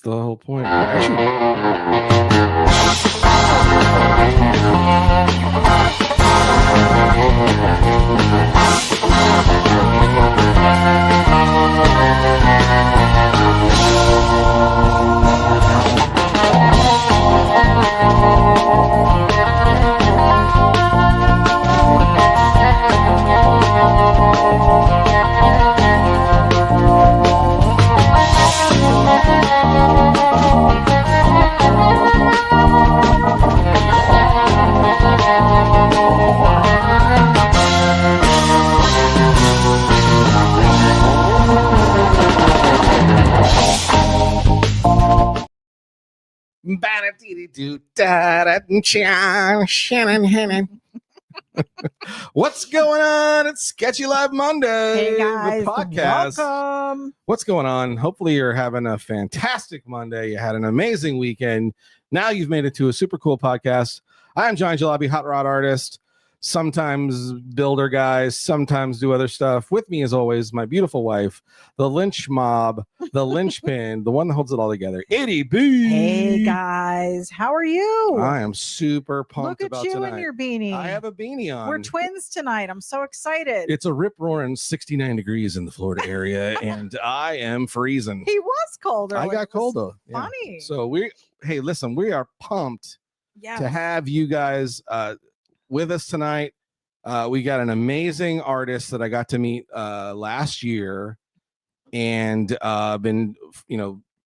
the whole point. What's going on? It's Sketchy Live Monday. Hey guys, the podcast. welcome. What's going on? Hopefully you're having a fantastic Monday. You had an amazing weekend. Now you've made it to a super cool podcast. I'm John Jalopy, hot rod artist, sometimes builder guys, sometimes do other stuff. With me as always, my beautiful wife, the lynch mob, the linchpin, the one that holds it all together, Itty B. Hey guys, how are you? I am super pumped Look at about you tonight. in your beanie. I have a beanie on. We're twins tonight. I'm so excited. It's a rip-roaring 69 degrees in the Florida area, and I am freezing. He was colder. I got colder. Funny. Yeah. So hey, listen, we are pumped Yes. to have you guys with us tonight. We got an amazing artist that I got to meet last year, and been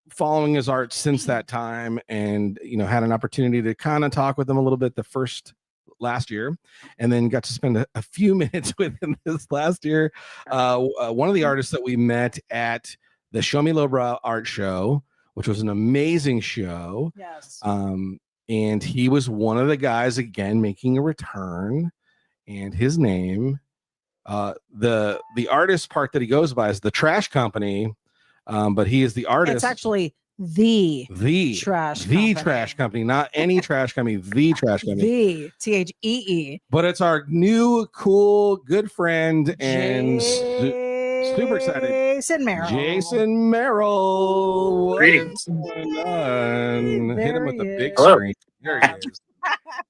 following his art since that time, and had an opportunity to kind of talk with him a little bit last year, and then got to spend a few minutes with him this last year. One of the artists that we met at the Show Me Lowbrow art show, which was an amazing show. Yes. And he was one of the guys again making a return, and his name, the artist part that he goes by is the Trash Company, but he is the artist. It's actually the Trash Company. Trash Company, not any trash company, the Trash Company. The THEE. But it's our new, cool, good friend and super excited, Jason Mairel. Jason Mairel. Greetings. What's going on? Hit him with the big Hello. screen. There he is.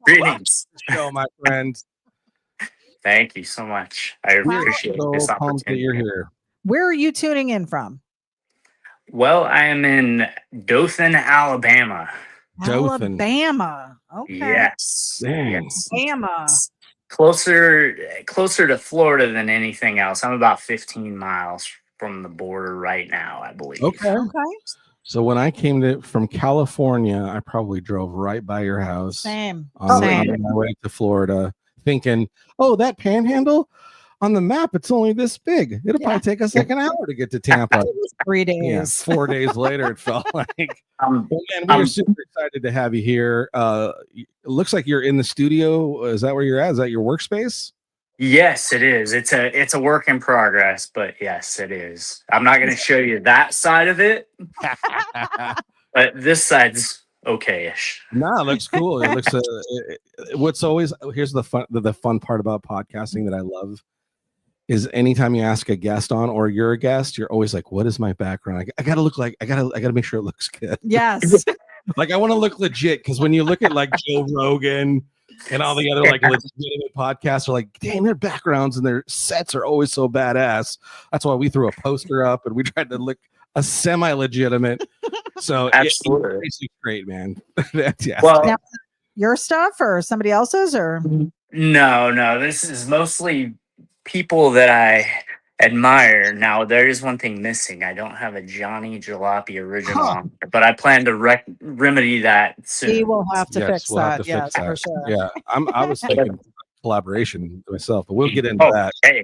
Greetings. Show, my friend. Thank you so much. I appreciate So this pumped that opportunity. you're here. Where are you tuning in from? Well, I am in Dothan, Alabama. Dothan. Alabama. Okay. Yes. Dang. Yes. Alabama. Closer to Florida than anything else. I'm about 15 miles from the border right now, I believe. Okay. Okay. So when I came from California, I probably drove right by your house Same. on Same. my way to Florida, thinking, oh, that panhandle on the map, it's only this big. It'll probably take us like an hour to get to Tampa. 3 days. Yeah, 4 days later, it felt like. Um, And we're super excited to have you here. It looks like you're in the studio. Is that where you're at? Is that your workspace? yes, it is. It's a work in progress, but yes, it is. I'm not going to show you that side of it, but this side's okay-ish. No, it looks cool. It looks. Here's the fun part about podcasting that I love is anytime you ask a guest on or you're a guest, you're always like, "What is my background? I gotta make sure it looks good." Yes. Like I want to look legit because when you look at like Joe Rogan and all the other like legitimate podcasts are like, damn, their backgrounds and their sets are always so badass. That's why we threw a poster up and we tried to look a semi-legitimate. So Absolutely. it's great, man. Yeah. Well, Now, your stuff or somebody else's or? no, this is mostly people that I admire. Now, there is one thing missing. I don't have a Johnny Jalopy original on there, but I plan to remedy that soon. We will have to fix we'll have that. to Yes, fix that. for sure. Yeah, I was thinking collaboration myself, but we'll get into that. Hey,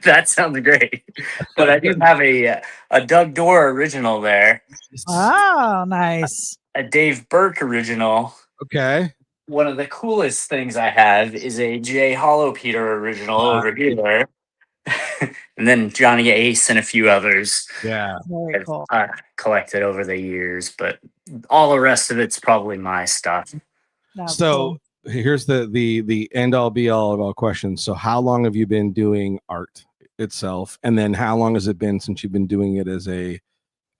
that sounds great. But I do have a Doug Dorr original there, Oh, nice. a Dave Burke original. Okay. One of the coolest things I have is a Jay Hollow Peter original over here. And then Johnny Ace and a few others Yeah. Very cool. collected over the years, but all the rest of it's probably my stuff. That's So cool. here's the end all be all of all questions. So how long have you been doing art itself? And then how long has it been since you've been doing it as a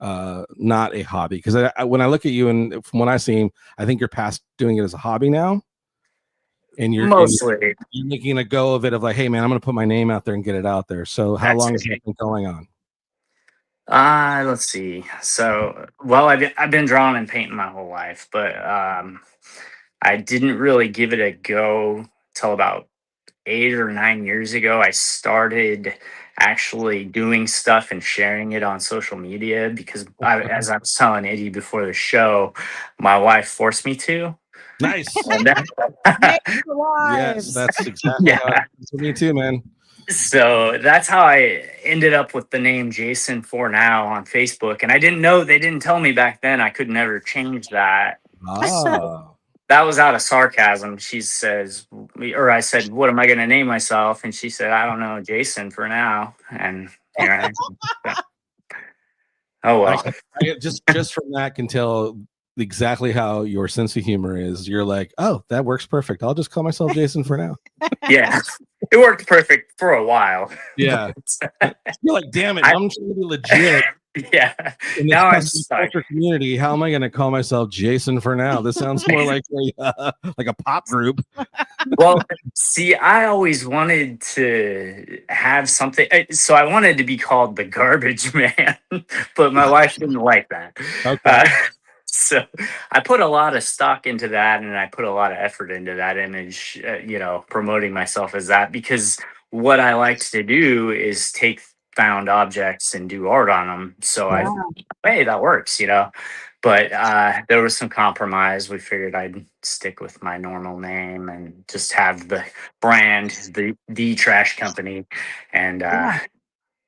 not a hobby? Because when I look at you and from what I see, I think you're past doing it as a hobby now, and Mostly. you're making a go of it of like, hey man, I'm going to put my name out there and get it out there. So how long has that been going on? Let's see. So, well, I've been drawing and painting my whole life, but I didn't really give it a go till about 8 or 9 years ago. I started actually doing stuff and sharing it on social media because, as I was telling Eddie before the show, my wife forced me to. Nice. And Make the wives. Yes, that's exactly how it is for me too, man. So that's how I ended up with the name Jason for now on Facebook. And I didn't know, they didn't tell me back then I could never change that. Ah. That was out of sarcasm. She says, or I said, what am I going to name myself? And she said, I don't know, Jason for now. And here I am. Oh, well. I just from that can tell exactly how your sense of humor is. You're like, oh, that works perfect. I'll just call myself Jason for now. Yeah, it worked perfect for a while. Yeah. You're like, damn it, I'm trying to be legit. Yeah. In the Now I'm custom culture community, how am I going to call myself Jason for now? This sounds more like a pop group. Well, see, I always wanted to have something. So I wanted to be called the Garbage Man, but my wife didn't like that. Okay. So I put a lot of stock into that, and I put a lot of effort into that image, promoting myself as that, because what I like to do is take found objects and do art on them. So hey, that works, But there was some compromise. We figured I'd stick with my normal name and just have the brand, the trash company, and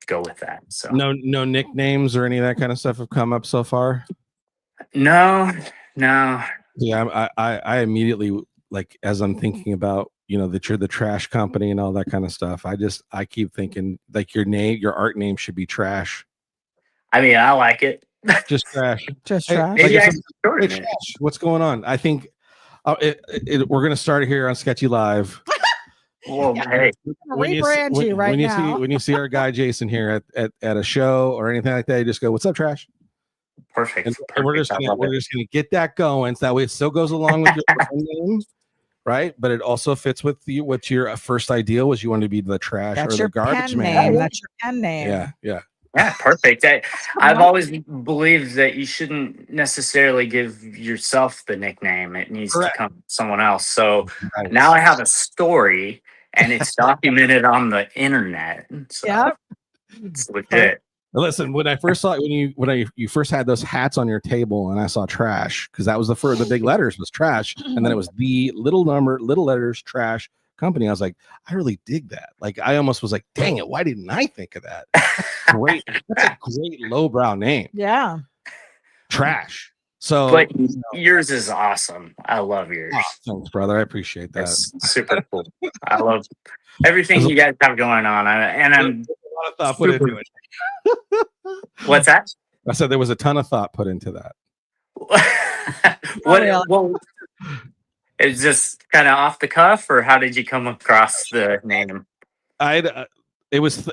go with that. So no nicknames or any of that kind of stuff have come up so far. No. Yeah, I immediately, like, as I'm thinking about, that you're the trash company and all that kind of stuff, I keep thinking like your art name should be Trash. I mean, I like it. Just Trash. Just Hey, trash. Maybe like, hey, Trash, what's going on? I think we're going to start here on Sketchy Live. Well, hey, Rebrand you right now. When you see our guy Jason here at a show or anything like that, you just go, "What's up, Trash?" Perfect. And we're just gonna get that going, so that way it still goes along with your name, right? But it also fits with what your first idea was. You wanted to be the Trash That's or your the Garbage pen Man. name. That's your pen name. Yeah. Yeah, perfect. I've always believed that you shouldn't necessarily give yourself the nickname. It needs to come from someone else. So now I have a story, and it's documented on the internet. So it's legit. Listen, when I first saw it, when you first had those hats on your table, and I saw Trash, because that was the big letters was Trash, and then it was the little letters Trash company. I was like, I really dig that. Like, I almost was like, dang it, why didn't I think of that? Great, that's a great lowbrow name. Yeah, Trash. So, but yours is awesome. I love yours. Oh, thanks, brother. I appreciate that. That's super cool. I love everything you guys have going on, and I'm a lot of thought put into it. What's that? I said there was a ton of thought put into that. Well, is this kind of off the cuff, or how did you come across the name? It was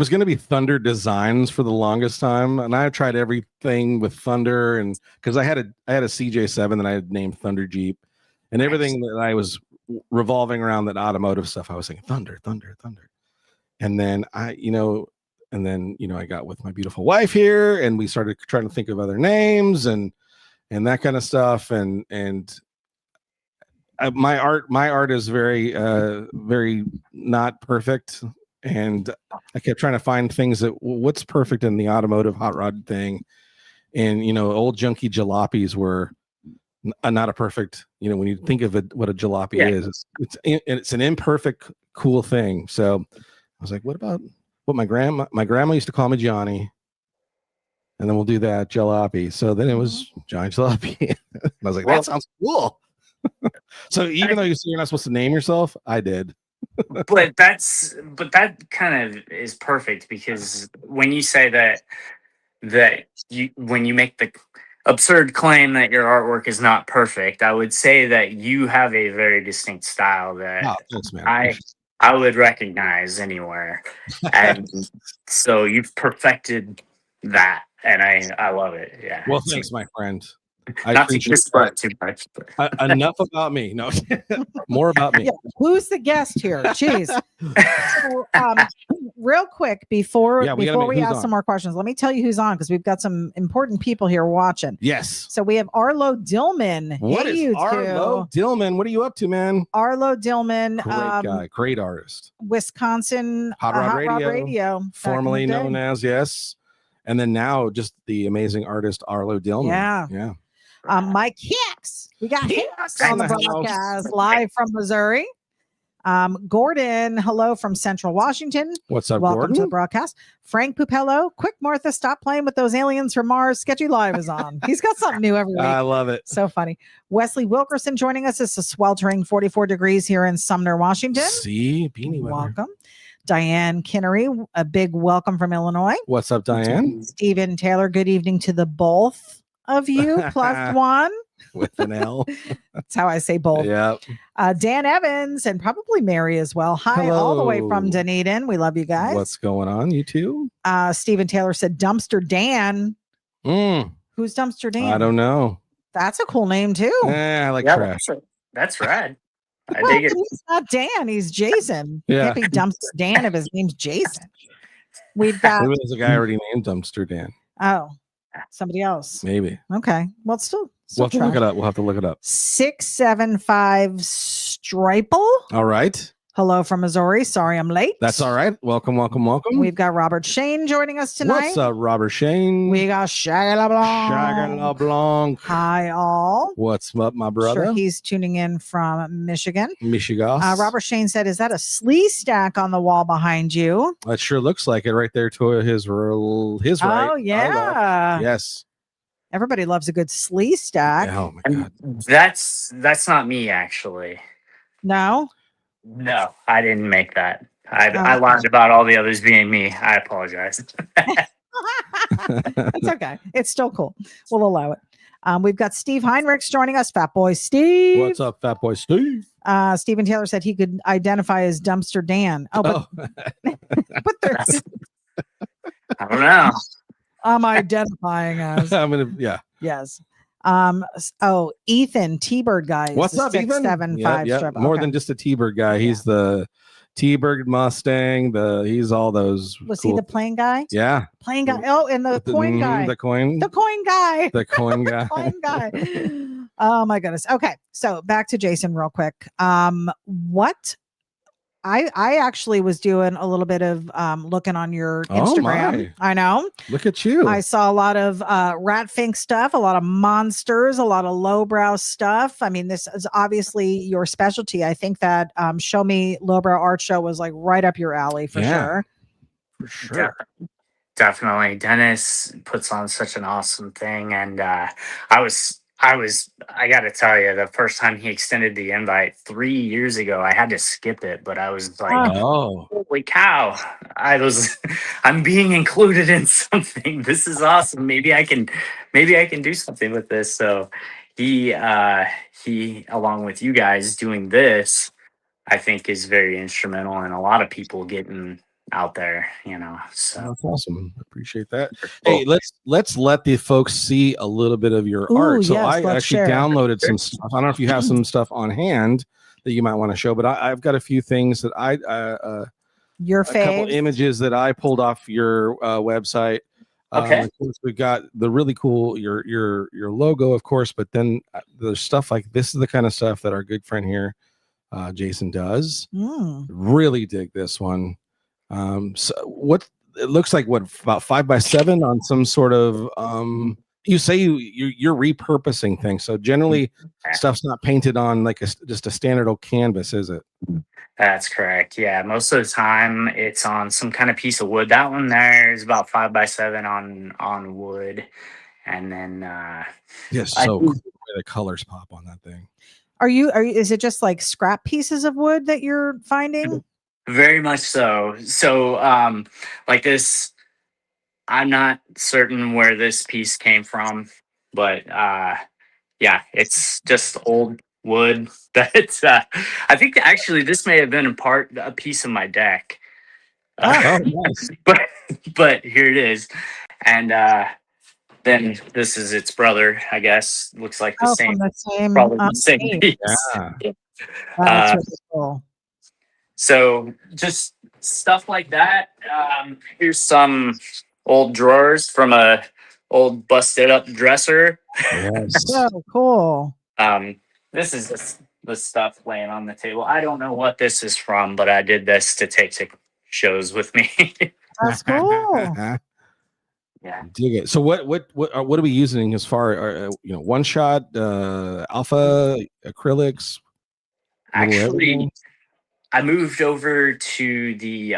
going to be Thunder Designs for the longest time, and I tried everything with Thunder, and because I had a CJ7 that I had named Thunder Jeep, and everything that I was revolving around that automotive stuff, I was saying Thunder, and then I got with my beautiful wife here, and we started trying to think of other names and that kind of stuff, and my art is very very not perfect. And I kept trying to find things that what's perfect in the automotive hot rod thing. And, old junky jalopies were not a perfect, when you think of it, what a jalopy is, it's an imperfect, cool thing. So I was like, what about what my grandma used to call me Johnny. And then we'll do that jalopy. So then it was Johnny Jalopy. I was like, that sounds cool. So even though you say you're not supposed to name yourself, I did. But that kind of is perfect, because when you say that when you make the absurd claim that your artwork is not perfect, I would say that you have a very distinct style that thanks, man. I would recognize anywhere. And so you've perfected that. and I love it. Yeah. Well, thanks, my friend. I Not to appreciate kiss butt too much. But. Enough about me. No, more about me. Yeah, who's the guest here? Jeez. So, real quick before we ask some more questions, let me tell you who's on because we've got some important people here watching. Yes. So we have Arlo Dillman. What is Arlo Dillman? What are you up to, man? Arlo Dillman, great guy, great artist. Wisconsin Hot Rod Radio, formerly known as and then now just the amazing artist Arlo Dillman. Yeah. Mike Hicks. We got Hicks on the broadcast live from Missouri. Gordon, hello from Central Washington. What's up, Welcome Gordon? to the broadcast. Frank Pupello, quick, Martha, stop playing with those aliens from Mars. Sketchy Live is on. He's got something new every week. I love it. So funny. Wesley Wilkerson joining us. It's a sweltering 44 degrees here in Sumner, Washington. See, beanie weather. Welcome. Diane Kinnery, a big welcome from Illinois. What's up, Diane? Stephen Taylor, good evening to the both of you, plus one. With an L. That's how I say both. Yeah. Dan Evans and probably Mary as well. Hi, all the way from Dunedin. We love you guys. What's going on, you two? Stephen Taylor said Dumpster Dan. Who's Dumpster Dan? I don't know. That's a cool name too. I like trash. That's rad. I Well, dig it. he's not Dan. He's Jason. Yeah. Can't be Dumpster Dan if his name's Jason. We've got. Maybe there's a guy already named Dumpster Dan. Oh, somebody else. Maybe. Okay. Well, it's still we'll have to look it up. We'll have to look it up. 675 Striple. All right. Hello from Missouri. Sorry I'm late. That's all right. Welcome, welcome, welcome. We've got Robert Shane joining us tonight. What's up, Robert Shane? We got Shaggy LeBlanc. Shaggy LeBlanc. Hi, all. What's up, my brother? Sure, he's tuning in from Michigan. Michigan. Robert Shane said, is that a slee stack on the wall behind you? That sure looks like it right there to his right. Oh, yeah. Yes. Everybody loves a good slee stack. Oh, my God. That's not me, actually. No? No, I didn't make that. I lied about all the others being me. I apologize. It's okay. It's still cool. We'll allow it. We've got Steve Heinrichs joining us. Fat Boy Steve. What's up, Fat Boy Steve? Stephen Taylor said he could identify as Dumpster Dan. Oh, but, but there's... I don't know. I'm identifying as. I'm gonna, yeah. Yes. Ethan T-Bird guy. What's up, Ethan? 675 yep. More than just a T-Bird guy. He's the T-Bird Mustang. He's all those. Was cool... he the plane guy? Yeah. Plane guy. Oh, and the coin guy. The coin. The coin guy. The coin guy. Coin guy. Oh my goodness. Okay. So back to Jason real quick. What I actually was doing a little bit of looking on your Instagram. I know. Look at you. I saw a lot of Ratfink stuff, a lot of monsters, a lot of lowbrow stuff. I mean, this is obviously your specialty. I think that Show Me Lowbrow Art Show was like right up your alley for sure. For sure. Definitely. Dennis puts on such an awesome thing. And I got to tell you, the first time he extended the invite 3 years ago, I had to skip it, but I was like, holy cow. I'm being included in something. This is awesome. Maybe I can do something with this. So he, along with you guys doing this, I think is very instrumental in a lot of people getting out there, so that's awesome. I appreciate that. Hey, let's let the folks see a little bit of your art. So I actually downloaded some stuff. I don't know if you have some stuff on hand that you might want to show, but I've got a few things that your faves, a couple images that I pulled off your website. Okay. Of course, we've got the really cool your logo, of course, but then there's stuff like this is the kind of stuff that our good friend here, Jason, does. Really dig this one. So what it looks like, what, about 5x7 on some sort of you say you're repurposing things. So generally stuff's not painted on like just a standard old canvas, is it? That's correct. Yeah, most of the time it's on some kind of piece of wood. That one there is about 5x7 on wood, and then so cool the colors pop on that thing. Are you is it just like scrap pieces of wood that you're finding? Very much so. So, like this, I'm not certain where this piece came from, but yeah, it's just old wood that I think actually this may have been a piece of my deck. Nice. But here it is, and then this is its brother, I guess. Looks like the Oh, from same, the same probably the same team. piece. Yeah. That's Uh, really cool. so just stuff like that. Here's some old drawers from a old busted up dresser. Yes. So cool. This is the stuff laying on the table. I don't know what this is from, but I did this to take to shows with me. That's cool. Yeah. Dig it. So what are we using as far one shot, alpha, acrylics, little Actually, everything? I moved over to the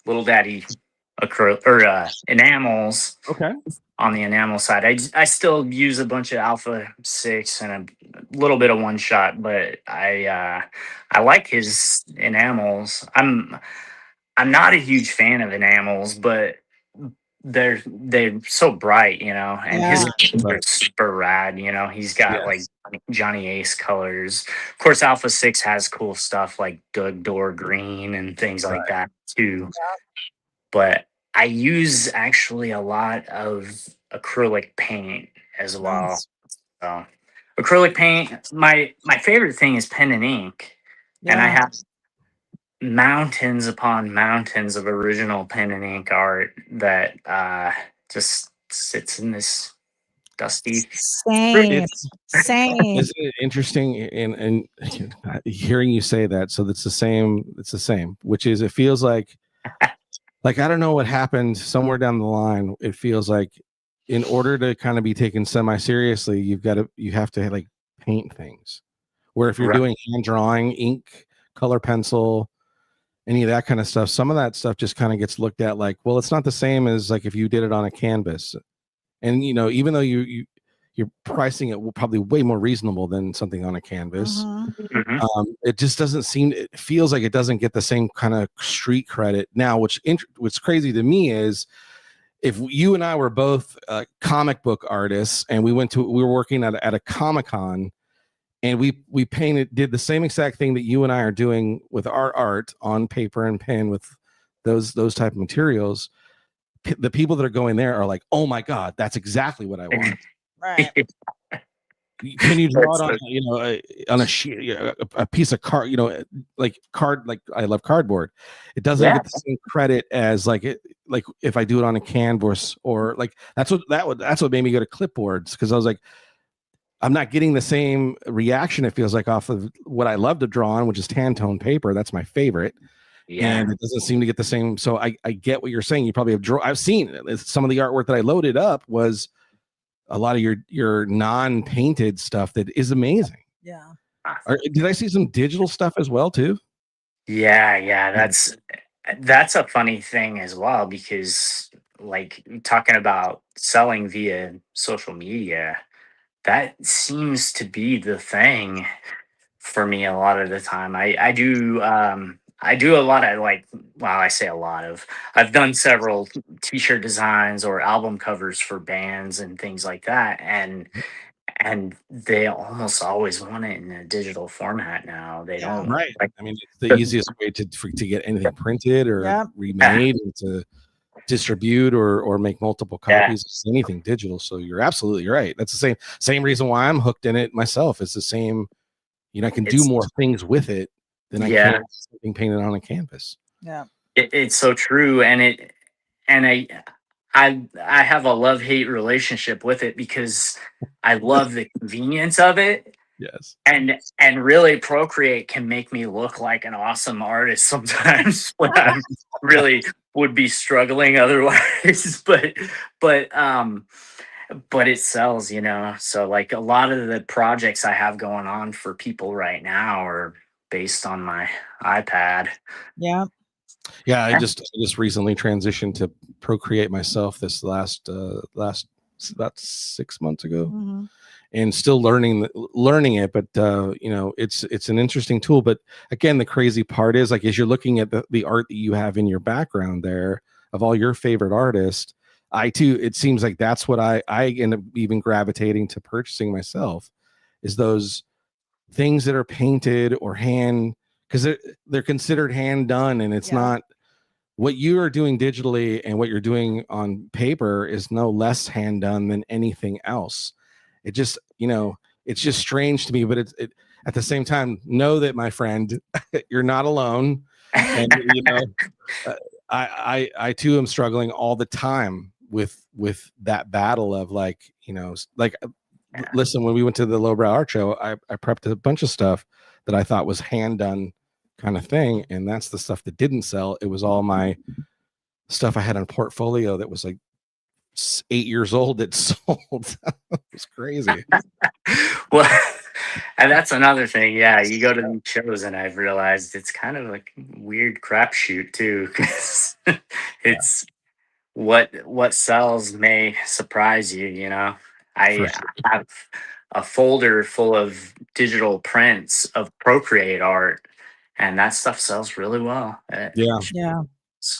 Little Daddy enamels. Okay. On the enamel side, I still use a bunch of Alpha 6 and a little bit of one shot, but I like his enamels. I'm not a huge fan of enamels, but they're so bright, and his Yeah. colors are super rad. He's got like Yes. Johnny Ace colors. Of course, Alpha 6 has cool stuff like Doug Door green and things like that too. But I use actually a lot of acrylic paint as well. Nice. So acrylic paint, my favorite thing is pen and ink. And I Yeah. have mountains upon mountains of original pen and ink art that just sits in this dusty. Same. It's Same. Isn't it interesting and hearing you say that? So it's the same. It's the same, which is it feels like I don't know what happened somewhere down the line. It feels like in order to kind of be taken semi seriously, you have to like paint things. Where if you're Right. doing hand drawing, ink, color pencil, any of that kind of stuff, some of that stuff just kind of gets looked at like, well, it's not the same as like if you did it on a canvas. And even though you're pricing it probably way more reasonable than something on a canvas, Mhm. it just doesn't seem. It feels like it doesn't get the same kind of street credit now. What's crazy to me is if you and I were both comic book artists and we were working at a Comic-Con and we did the same exact thing that you and I are doing with our art on paper and pen with those type of materials. The people that are going there are like, oh my god, that's exactly what I want. Right. Can you draw it on That's on a sheet, a piece of card, like I love cardboard. It doesn't Yeah. get the same credit as like if I do it on a canvas or like that's what made me go to clipboards, because I was like, I'm not getting the same reaction, it feels like, off of what I love to draw on, which is hand-toned paper. That's my favorite. Yeah. And it doesn't seem to get the same. So I get what you're saying. You probably have I've seen it. Some of the artwork that I loaded up was a lot of your non-painted stuff that is amazing. Yeah. Did I see some digital stuff as well too? Yeah, that's a funny thing as well, because like talking about selling via social media, that seems to be the thing for me a lot of the time. I do a lot of like, well, I say a lot of, I've done several t-shirt designs or album covers for bands and things like that, and they almost always want it in a digital format now. They Yeah. don't Right. like I mean, it's the easiest way to get anything printed or Yeah. remade and to distribute or make multiple Yeah. copies. It's anything digital. So you're absolutely right. That's the same reason why I'm hooked in it myself. It's the same. I can do It's more things with it than I yeah. can something painted on a canvas. Yeah. It's so true, and I have a love-hate relationship with it, because I love the convenience of it, Yes. and really Procreate can make me look like an awesome artist sometimes when I really would be struggling otherwise. But it sells, so like a lot of the projects I have going on for people right now are based on my iPad. Yeah. Yeah, I just recently transitioned to Procreate myself this last about 6 months ago, Mhm. and still learning it. But it's an interesting tool. But again, the crazy part is like as you're looking at the art that you have in your background there of all your favorite artists, it seems like that's what I end up even gravitating to purchasing myself, is those things that are painted or hand, because they're considered hand done, and it's Yeah. not what you are doing digitally and what you're doing on paper is no less hand done than anything else. It just, it's just strange to me, but it at the same time, know that, my friend, you're not alone. And I too am struggling all the time with that battle of listen, when we went to the Lowbrow Art Show, I prepped a bunch of stuff that I thought was hand done kind of thing, and that's the stuff that didn't sell. It was all my stuff I had in a portfolio that was like 8 years old that sold. It was crazy. Well, and that's another thing. Yeah, you go to these shows, and I've realized it's kind of like weird crapshoot too, because it's what sells may surprise you. I Sure. have a folder full of digital prints of Procreate art, and that stuff sells really well. Yeah. Yeah.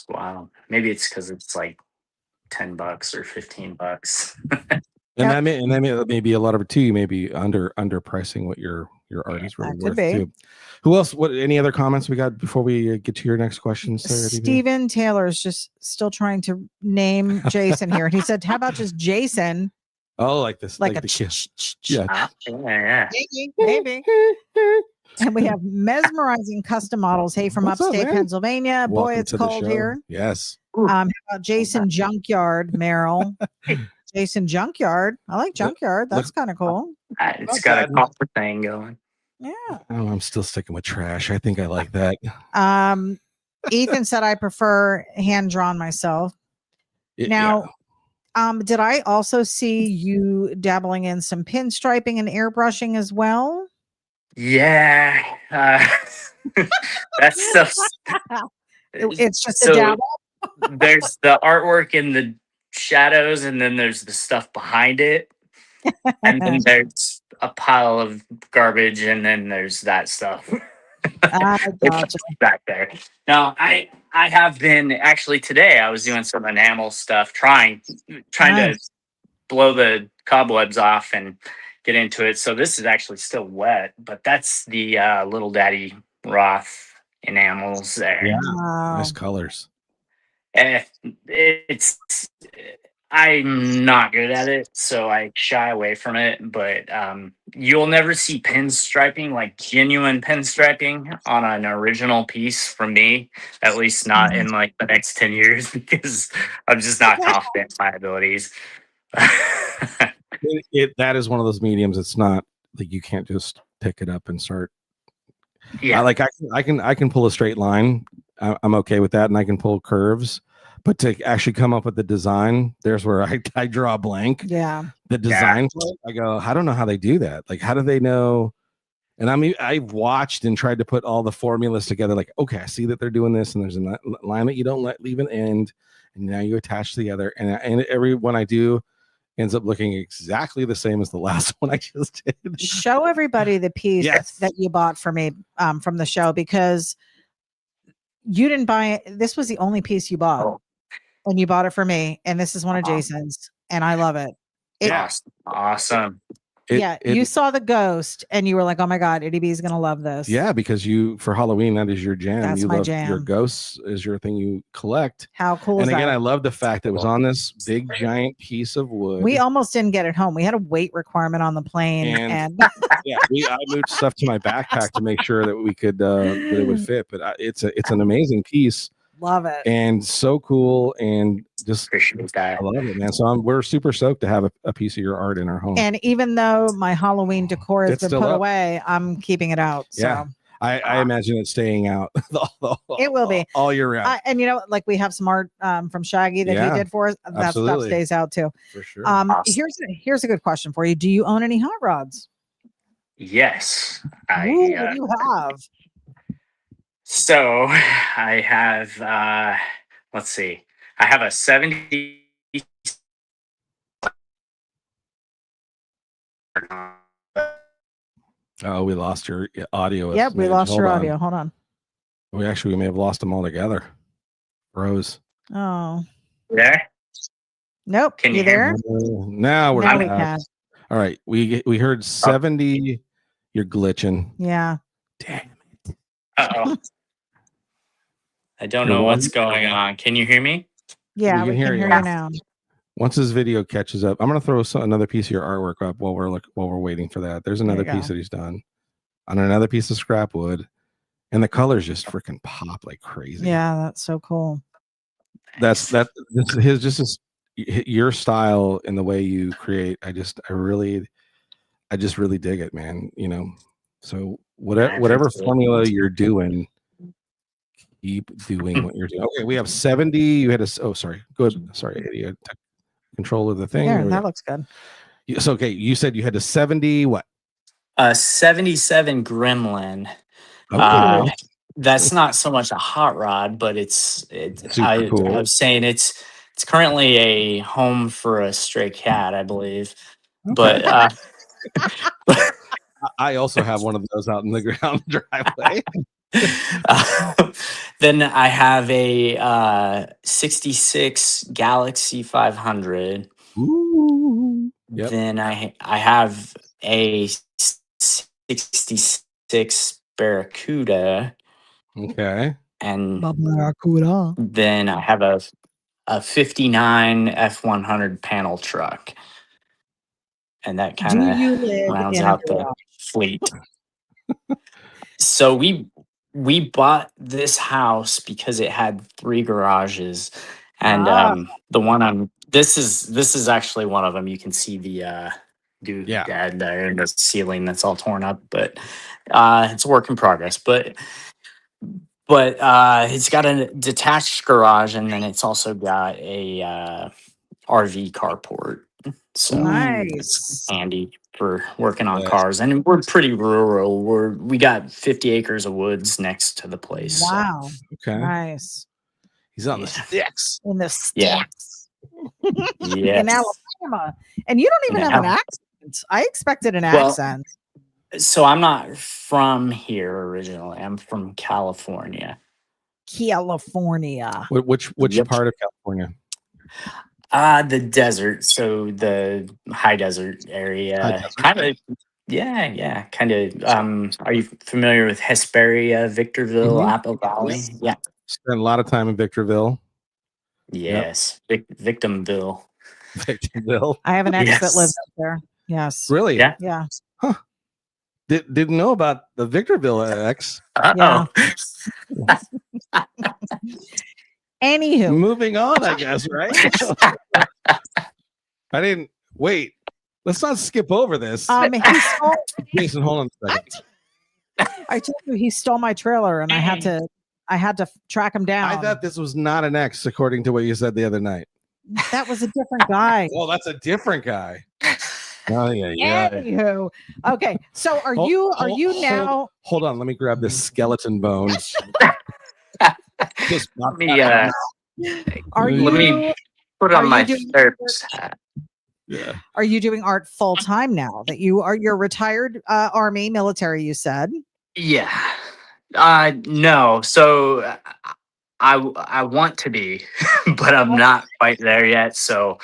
Wow. Maybe it's because it's like $10 or $15. And Yep. that may be a lot of it too. You may be underpricing what your art is really that could worth be. too. Who else? Any other comments we got before we get to your next questions? Stephen Taylor is just still trying to name Jason here, and he said, "How about just Jason?" Oh, like this, Like a the ch- ch- ch- yeah. Yeah. maybe. And we have mesmerizing custom models. Hey, from What's up, upstate man? Pennsylvania. Boy, Welcome it's to the cold show. here. Yes. How about Jason Junkyard, Mairel? Jason Junkyard. I like Junkyard. That's kind of cool. It's got a copper thing going. Yeah. Oh, I'm still sticking with trash. I think I like that. Ethan said I prefer hand drawn myself. Now, did I also see you dabbling in some pinstriping and airbrushing as well? Yeah. That stuff's It's just so a dabble. there's the artwork in the shadows, and then there's the stuff behind it, and then there's a pile of garbage, and then there's that stuff. I gotcha. Back there. No, I have been actually today. I was doing some enamel stuff, trying to blow the cobwebs off and get into it. So this is actually still wet, but that's the Little Daddy Roth enamels there. Yeah. Wow. Nice colors. It's I'm not good at it, so I shy away from it. But you'll never see pinstriping, like genuine pinstriping, on an original piece from me. At least not in like the next 10 years, because I'm just not confident in my abilities. That is one of those mediums. It's not like you can't just pick it up and start. Yeah, I can pull a straight line. I'm okay with that, and I can pull curves. But to actually come up with the design, there's where I draw a blank. Yeah. The design, I go, I don't know how they do that. Like, how do they know? And I've watched and tried to put all the formulas together. Like, okay, I see that they're doing this, and there's an alignment you don't leave an end, and now you attach together. And every one I do ends up looking exactly the same as the last one I just did. Show everybody the piece Yes. that you bought for me from the show, because you didn't buy it. This was the only piece you bought, and you bought it for me. And this is one of Jason's, and I love it. Awesome. You saw the ghost, and you were like, "Oh my god, Itty B is gonna love this." Yeah, because for Halloween, that is your jam. That's you my love jam. Your ghosts is your thing you collect. How cool And is again, that? I love the fact that it was on this big giant piece of wood. We almost didn't get it home. We had a weight requirement on the plane, and yeah, I moved stuff to my backpack to make sure that we could that it would fit. But it's an amazing piece. Love it. And so cool, and just appreciate that. I love it, man. So we're super stoked to have a piece of your art in our home. And even though my Halloween decor has been put away, I'm keeping it out. So. Yeah. I imagine it staying out. It will be all year round. And like we have some art from Shaggy that he did for us. That stuff stays out too. For sure. Awesome. Here's a good question for you. Do you own any hot rods? Yes. What do you have? So I have let's see. I have a 70. Oh, we lost your audio. Yep, we lost your audio. Hold on. We may have lost them all together. Rose. Oh. There? Nope. Can you there? Now we can. All right. We heard 70. You're glitching. Yeah. Damn it. Uh-oh. I don't Your know what's one- going on. Can you hear me? Yeah, We we can can hear hear you. you now. Once this video catches up, I'm gonna throw another piece of your artwork up while we're waiting for that. There's another There you piece go. that he's done on another piece of scrap wood, and the colors just freaking pop like crazy. Yeah, that's so cool. That's your style and the way you create. I just really dig it, man. You know, so whatever appreciate it. formula you're doing, keep doing what you're doing. Okay, we have 70. You had a sorry, good. Sorry, Eddie. I took control of the thing. There, There we that go. looks good. So okay, you said you had a 70 what? 77 Gremlin. Okay. That's not so much a hot rod, but Super I cool. was saying it's currently a home for a stray cat, I believe. But I also have one of those out in the ground driveway. then I have a 66 Galaxy 500. Ooh. Yep. Then I have a 66 Barracuda, Okay. and Barracuda. then I have a 59 F100 panel truck, and that Do kind of you live rounds in a out the garage? fleet. So we bought this house because it had 3 garages, and Ah. the one on this is actually one of them. You can see the Yeah. doodad there in the ceiling that's all torn up, but it's a work in progress. But it's got a detached garage, and then it's also got a RV carport. So Nice. handy for working on Yes. cars, and we're pretty rural. We got 50 acres of woods next to the place. so, Wow. Okay. Nice. He's on the Yeah. sticks. In the Yeah. sticks. Yes. In Alabama. And you don't even have an Now- accent. I expected an Well, accent. So I'm not from here originally. I'm from California. California. Which Yep. part of California? The desert. So the high desert area. High desert. Kind of. Yeah. Kind of. Are you familiar with Hesperia, Victorville, Mhm. Apple Valley? Yes. Yeah. Spent a lot of time in Victorville. Yes. Victimville. Victorville. I have an ex that Yes. lives up there. Yes. Really? Yeah. Yeah. Didn't know about the Victorville ex. Uh-oh. Anywho. Moving on, I guess, right? I didn't wait. Let's not skip over this. He stole, Jason, hold on a second. I told you he stole my trailer and I had to track him down. I thought this was not an ex, according to what you said the other night. That was a different guy. Oh, that's a different guy. Oh yeah. Anywho. Okay. So are you now Hold on, let me grab this skeleton bone. Just Let me are Let you me put are on you my doing- therapist hat. yeah. are you doing art full time now that you're retired army military, you said? Yeah. No. So I want to be, but I'm not quite there yet. So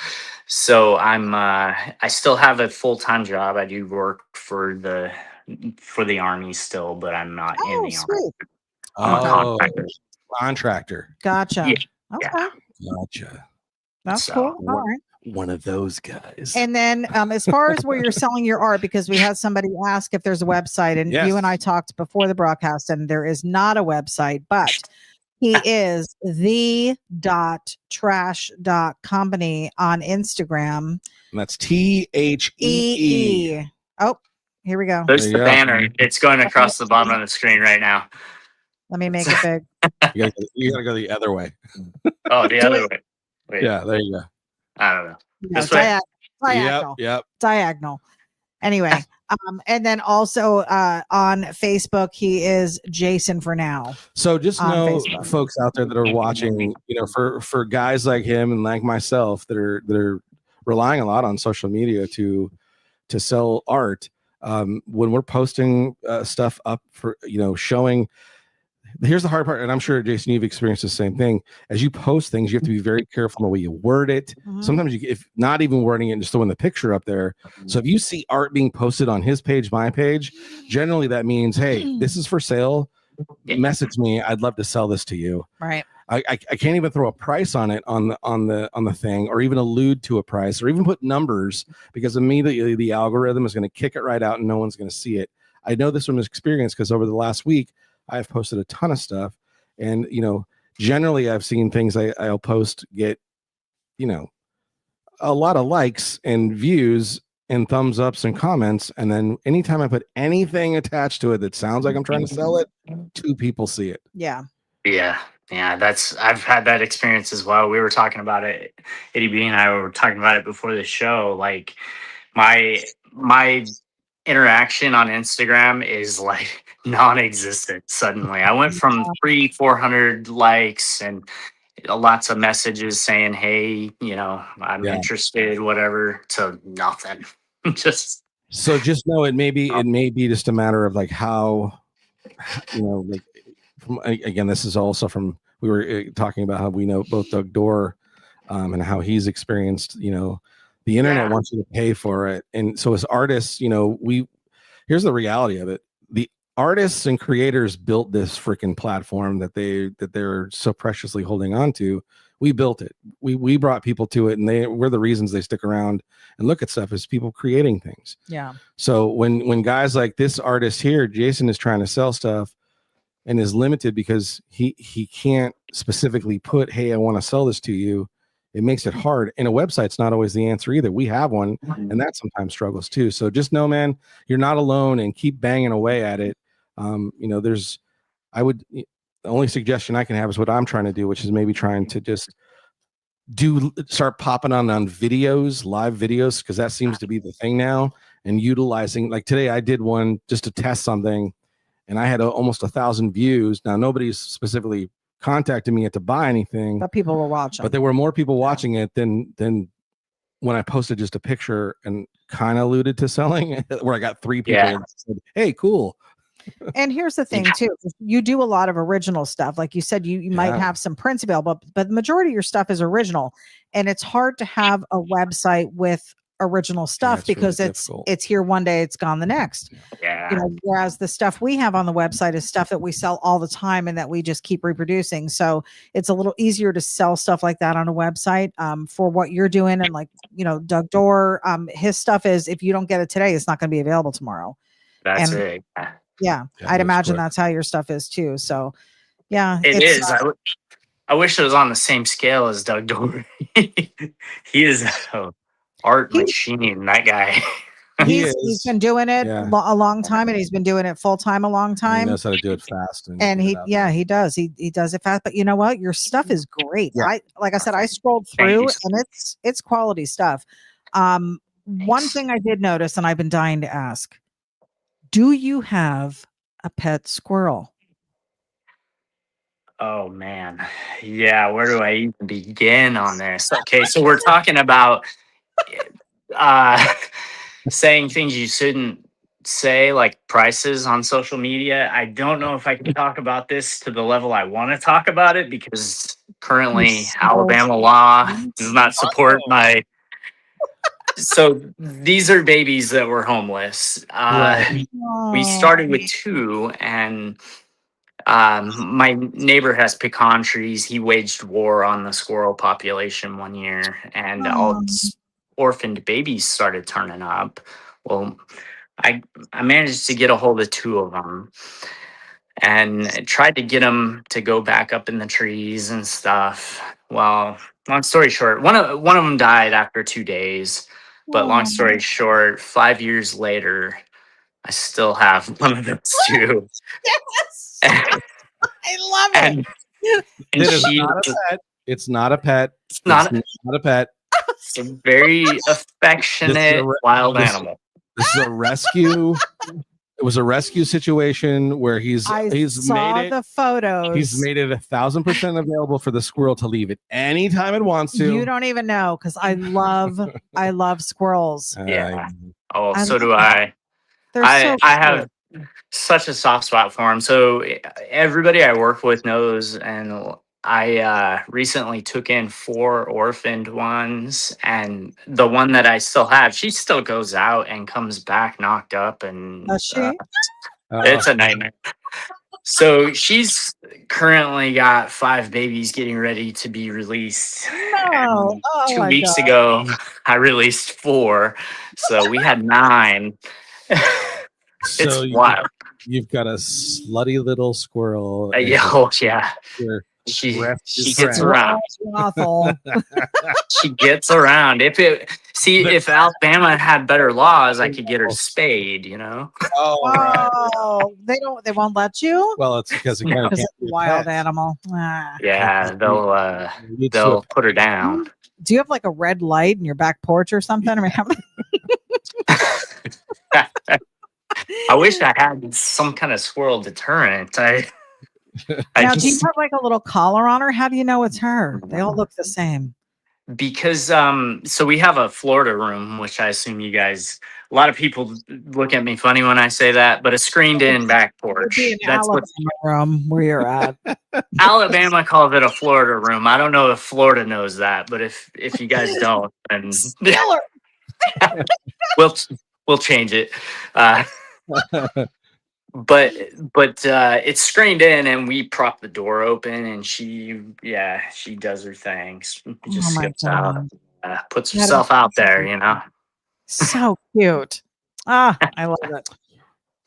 I'm I still have a full-time job. I do work for the army still, but I'm not in Oh, the army. sweet. I'm a Oh, contractor. contractor. Gotcha. Yeah. Okay. Gotcha. That's So, cool. All right. One of those guys. And then as far as where you're selling your art, because we had somebody ask if there's a website, and Yes. you and I talked before the broadcast, and there is not a website, but he is the.trash.company on Instagram. And that's THEE. Oh, here we go. There's There the you go. banner. It's going across the bottom of the screen right now. Let me make it big. You gotta go the other way. Oh, the Do other it. way. Wait, Yeah, there you go. I don't know. No, This way? diagonal. Yep. Diagonal. Anyway, and then also on Facebook, he is Jason for now. So just On know, Facebook. folks out there that are watching, for guys like him and like myself that are relying a lot on social media to sell art. When we're posting stuff up for showing. Here's the hard part, and I'm sure Jason, you've experienced the same thing. As you post things, you have to be very careful in the way you word it. Mhm. Sometimes if not even wording it and just throwing the picture up there. So if you see art being posted on his page, my page, generally that means, hey, this is for sale. message me. I'd love to sell this to you. Right. I can't even throw a price on it on the thing, or even allude to a price, or even put numbers, because immediately the algorithm is going to kick it right out and no one's going to see it. I know this from experience, because over the last week I've posted a ton of stuff, and generally I've seen things I'll post get a lot of likes and views and thumbs ups and comments, and then anytime I put anything attached to it that sounds like I'm trying to sell it, 2 people see it. Yeah. Yeah, I've had that experience as well. We were talking about it, Eddie B and I were talking about it before the show. Like my interaction on Instagram is like non-existent suddenly. I went from 300-400 likes and lots of messages saying, hey, I'm interested, whatever, to nothing. just know it may be just a matter of like how, like, again, this is also from, we were talking about how we know both Doug Dorr, and how he's experienced, the internet wants you to pay for it. And so as artists, here's the reality of it. The artists and creators built this freaking platform that they're so preciously holding on to. We built it. We brought people to it, and we're the reasons they stick around and look at stuff, is people creating things. Yeah. So when guys like this artist here, Jason, is trying to sell stuff and is limited because he can't specifically put, hey, I want to sell this to you, it makes it hard. And a website's not always the answer either. We have one, and that sometimes struggles too. So just know, man, you're not alone, and keep banging away at it. The only suggestion I can have is what I'm trying to do, which is maybe trying to just start popping on videos, live videos, because that seems to be the thing now, and utilizing, like today I did one just to test something, and I had almost 1,000 views. Now nobody's specifically contacted me yet to buy anything, But people were watching. but there were more people watching it than when I posted just a picture and kind of alluded to selling, where I got 3 people that said, hey, cool. And here's the thing too, you do a lot of original stuff. Like you said, you might have some prints available, but the majority of your stuff is original, and it's hard to have a website with original stuff because really it's here one day, it's gone the next. Whereas the stuff we have on the website is stuff that we sell all the time and that we just keep reproducing. So it's a little easier to sell stuff like that on a website, for what you're doing. And like, Doug Dorr, his stuff is, if you don't get it today, it's not going to be available tomorrow. That's it. Yeah, I'd imagine that's how your stuff is too. So yeah, it is. I wish it was on the same scale as Doug Dorr. He is an art machine, that guy. He's been doing it a long time, and he's been doing it full time a long time. He knows how to do it fast, and he does. He does it fast. But you know what? Your stuff is great. Like I said, I scrolled through, and it's quality stuff. One thing I did notice, and I've been dying to ask: do you have a pet squirrel? Oh man, yeah. Where do I even begin on this? Okay, so we're talking about saying things you shouldn't say, like prices on social media. I don't know if I can talk about this to the level I want to talk about it, because currently Alabama law does not support my. So these are babies that were homeless. We started with 2, and my neighbor has pecan trees. He waged war on the squirrel population one year, and all these orphaned babies started turning up. Well, I managed to get a hold of 2 of them and tried to get them to go back up in the trees and stuff. Well, long story short, one of them died after 2 days. But long story short, 5 years later, I still have one of those 2. Yes, I love it. And it's not a pet. It's not a pet. It's a very affectionate wild animal. This is a rescue. It was a rescue situation where he's made the photos. He's made it 1,000% available for the squirrel to leave at any time it wants to. You don't even know, because I love squirrels. So do I. I have such a soft spot for them. So everybody I work with knows, and I recently took in 4 orphaned ones, and the one that I still have, she still goes out and comes back knocked up, and Does she? It's a nightmare. So she's currently got 5 babies getting ready to be released. No. And Oh 2 my weeks God. ago, I released 4. So we had 9. So It's wild. you've got a slutty little squirrel. Yeah, oh, yeah. Your She rescue gets friend. around. Brothel. She gets around. If Alabama had better laws, I could get her spayed. Oh, right. Oh, they won't let you Well, it's because again, it because can't it's be a a wild pet. animal. Ah. Yeah, Leads to a they'll put her down. Do you have like a red light in your back porch or something? I mean, I wish I had some kind of squirrel deterrent. I now, do you just have like a little collar on her? How do you know it's her? They all look the same. because so we have a Florida room, which I assume you guys. A lot of people look at me funny when I say that, but a screened-in back It would be porch. an That's what Alabama room where you're at. Alabama calls it, a Florida room. I don't know if Florida knows that, but if you guys don't, then Steal her. we'll we'll change it. Uh, but it's screened in, and we prop the door open, and she does her thing. She Oh just my skips out, God. puts That is herself out there. so cute. Ah, I love it.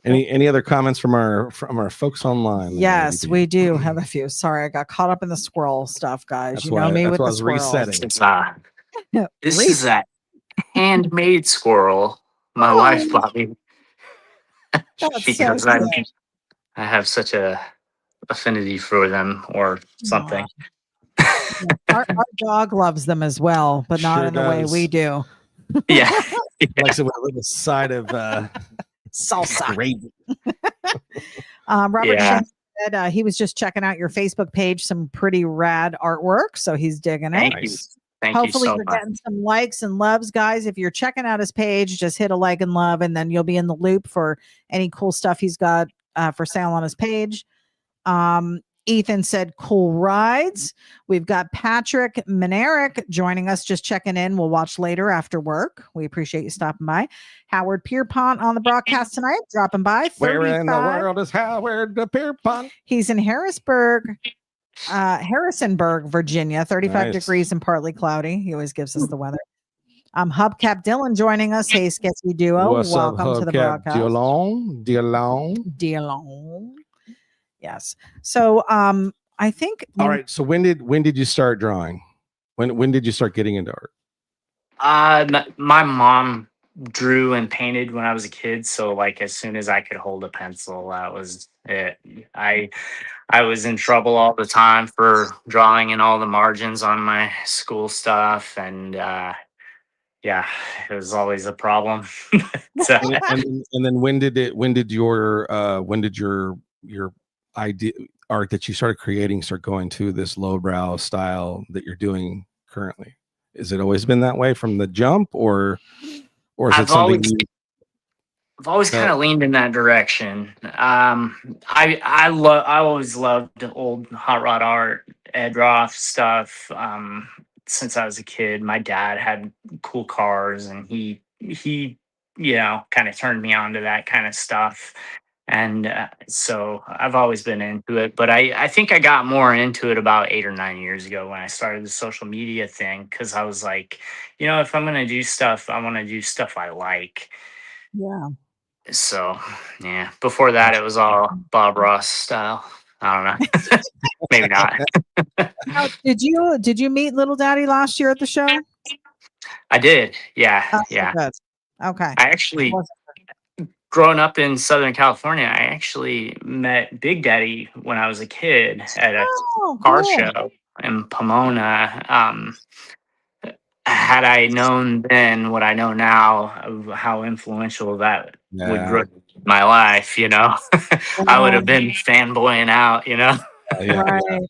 Any other comments from our folks online? there, Yes, ADB? we do have a few. Sorry, I got caught up in the squirrel stuff, guys. That's You know why- me that's with why I the was squirrels. resetting. This Reese. is that handmade squirrel my wife bought me That's because so cute. I have such a affinity for them or something. Our dog loves them as well, but not Sure in the way does. we do. Yeah. Likes it with a little side of Salsa. gravy. Robert Yeah. Shank said he was just checking out your Facebook page, some pretty rad artwork, so he's digging it. Thank you. Nice. Thank Hopefully you so you're much. getting some likes and loves, guys. If you're checking out his page, just hit a like and love, and then you'll be in the loop for any cool stuff he's got for sale on his page. Ethan said cool rides. We've got Patrick Minerick joining us, just checking in. We'll watch later after work. We appreciate you stopping by. Howard Pierpont on the broadcast tonight, dropping by. Where in the 35. world is Howard the Pierpont? He's in Harrisonburg, Virginia, 35 Nice. degrees and partly cloudy. He always gives us the weather. Hubcap Dylan joining us. Hey, Sketchy Duo. What's Welcome up, to the Hubcap? broadcast. Dialong. Dylan. Yes. So I think All right. So when did you start drawing? When did you start getting into art? My mom drew and painted when I was a kid, so like as soon as I could hold a pencil, that was it. I was in trouble all the time for drawing in all the margins on my school stuff, and yeah, it was always a problem. So, And then when did your idea art that you started creating start going to this lowbrow style that you're doing currently? Is it always been that way from the jump, or is it something I've always kind of leaned in that direction. I always loved old hot rod art, Ed Roth stuff. Since I was a kid, my dad had cool cars, and he kind of turned me on to that kind of stuff. And so I've always been into it, but I think I got more into it about 8 or 9 years ago when I started the social media thing, because I was like, if I'm going to do stuff, I want to do stuff I like. Yeah. So, yeah, before that, it was all Bob Ross style. I don't know. Maybe not. Now, did you meet Little Daddy last year at the show? I did. Yeah. Oh, Yeah. good. Okay. I actually, growing up in Southern California, I actually met Big Daddy when I was a kid at a car show in Pomona. Had I known then what I know now of how influential that would grow my life, I would have been fanboying out, Right.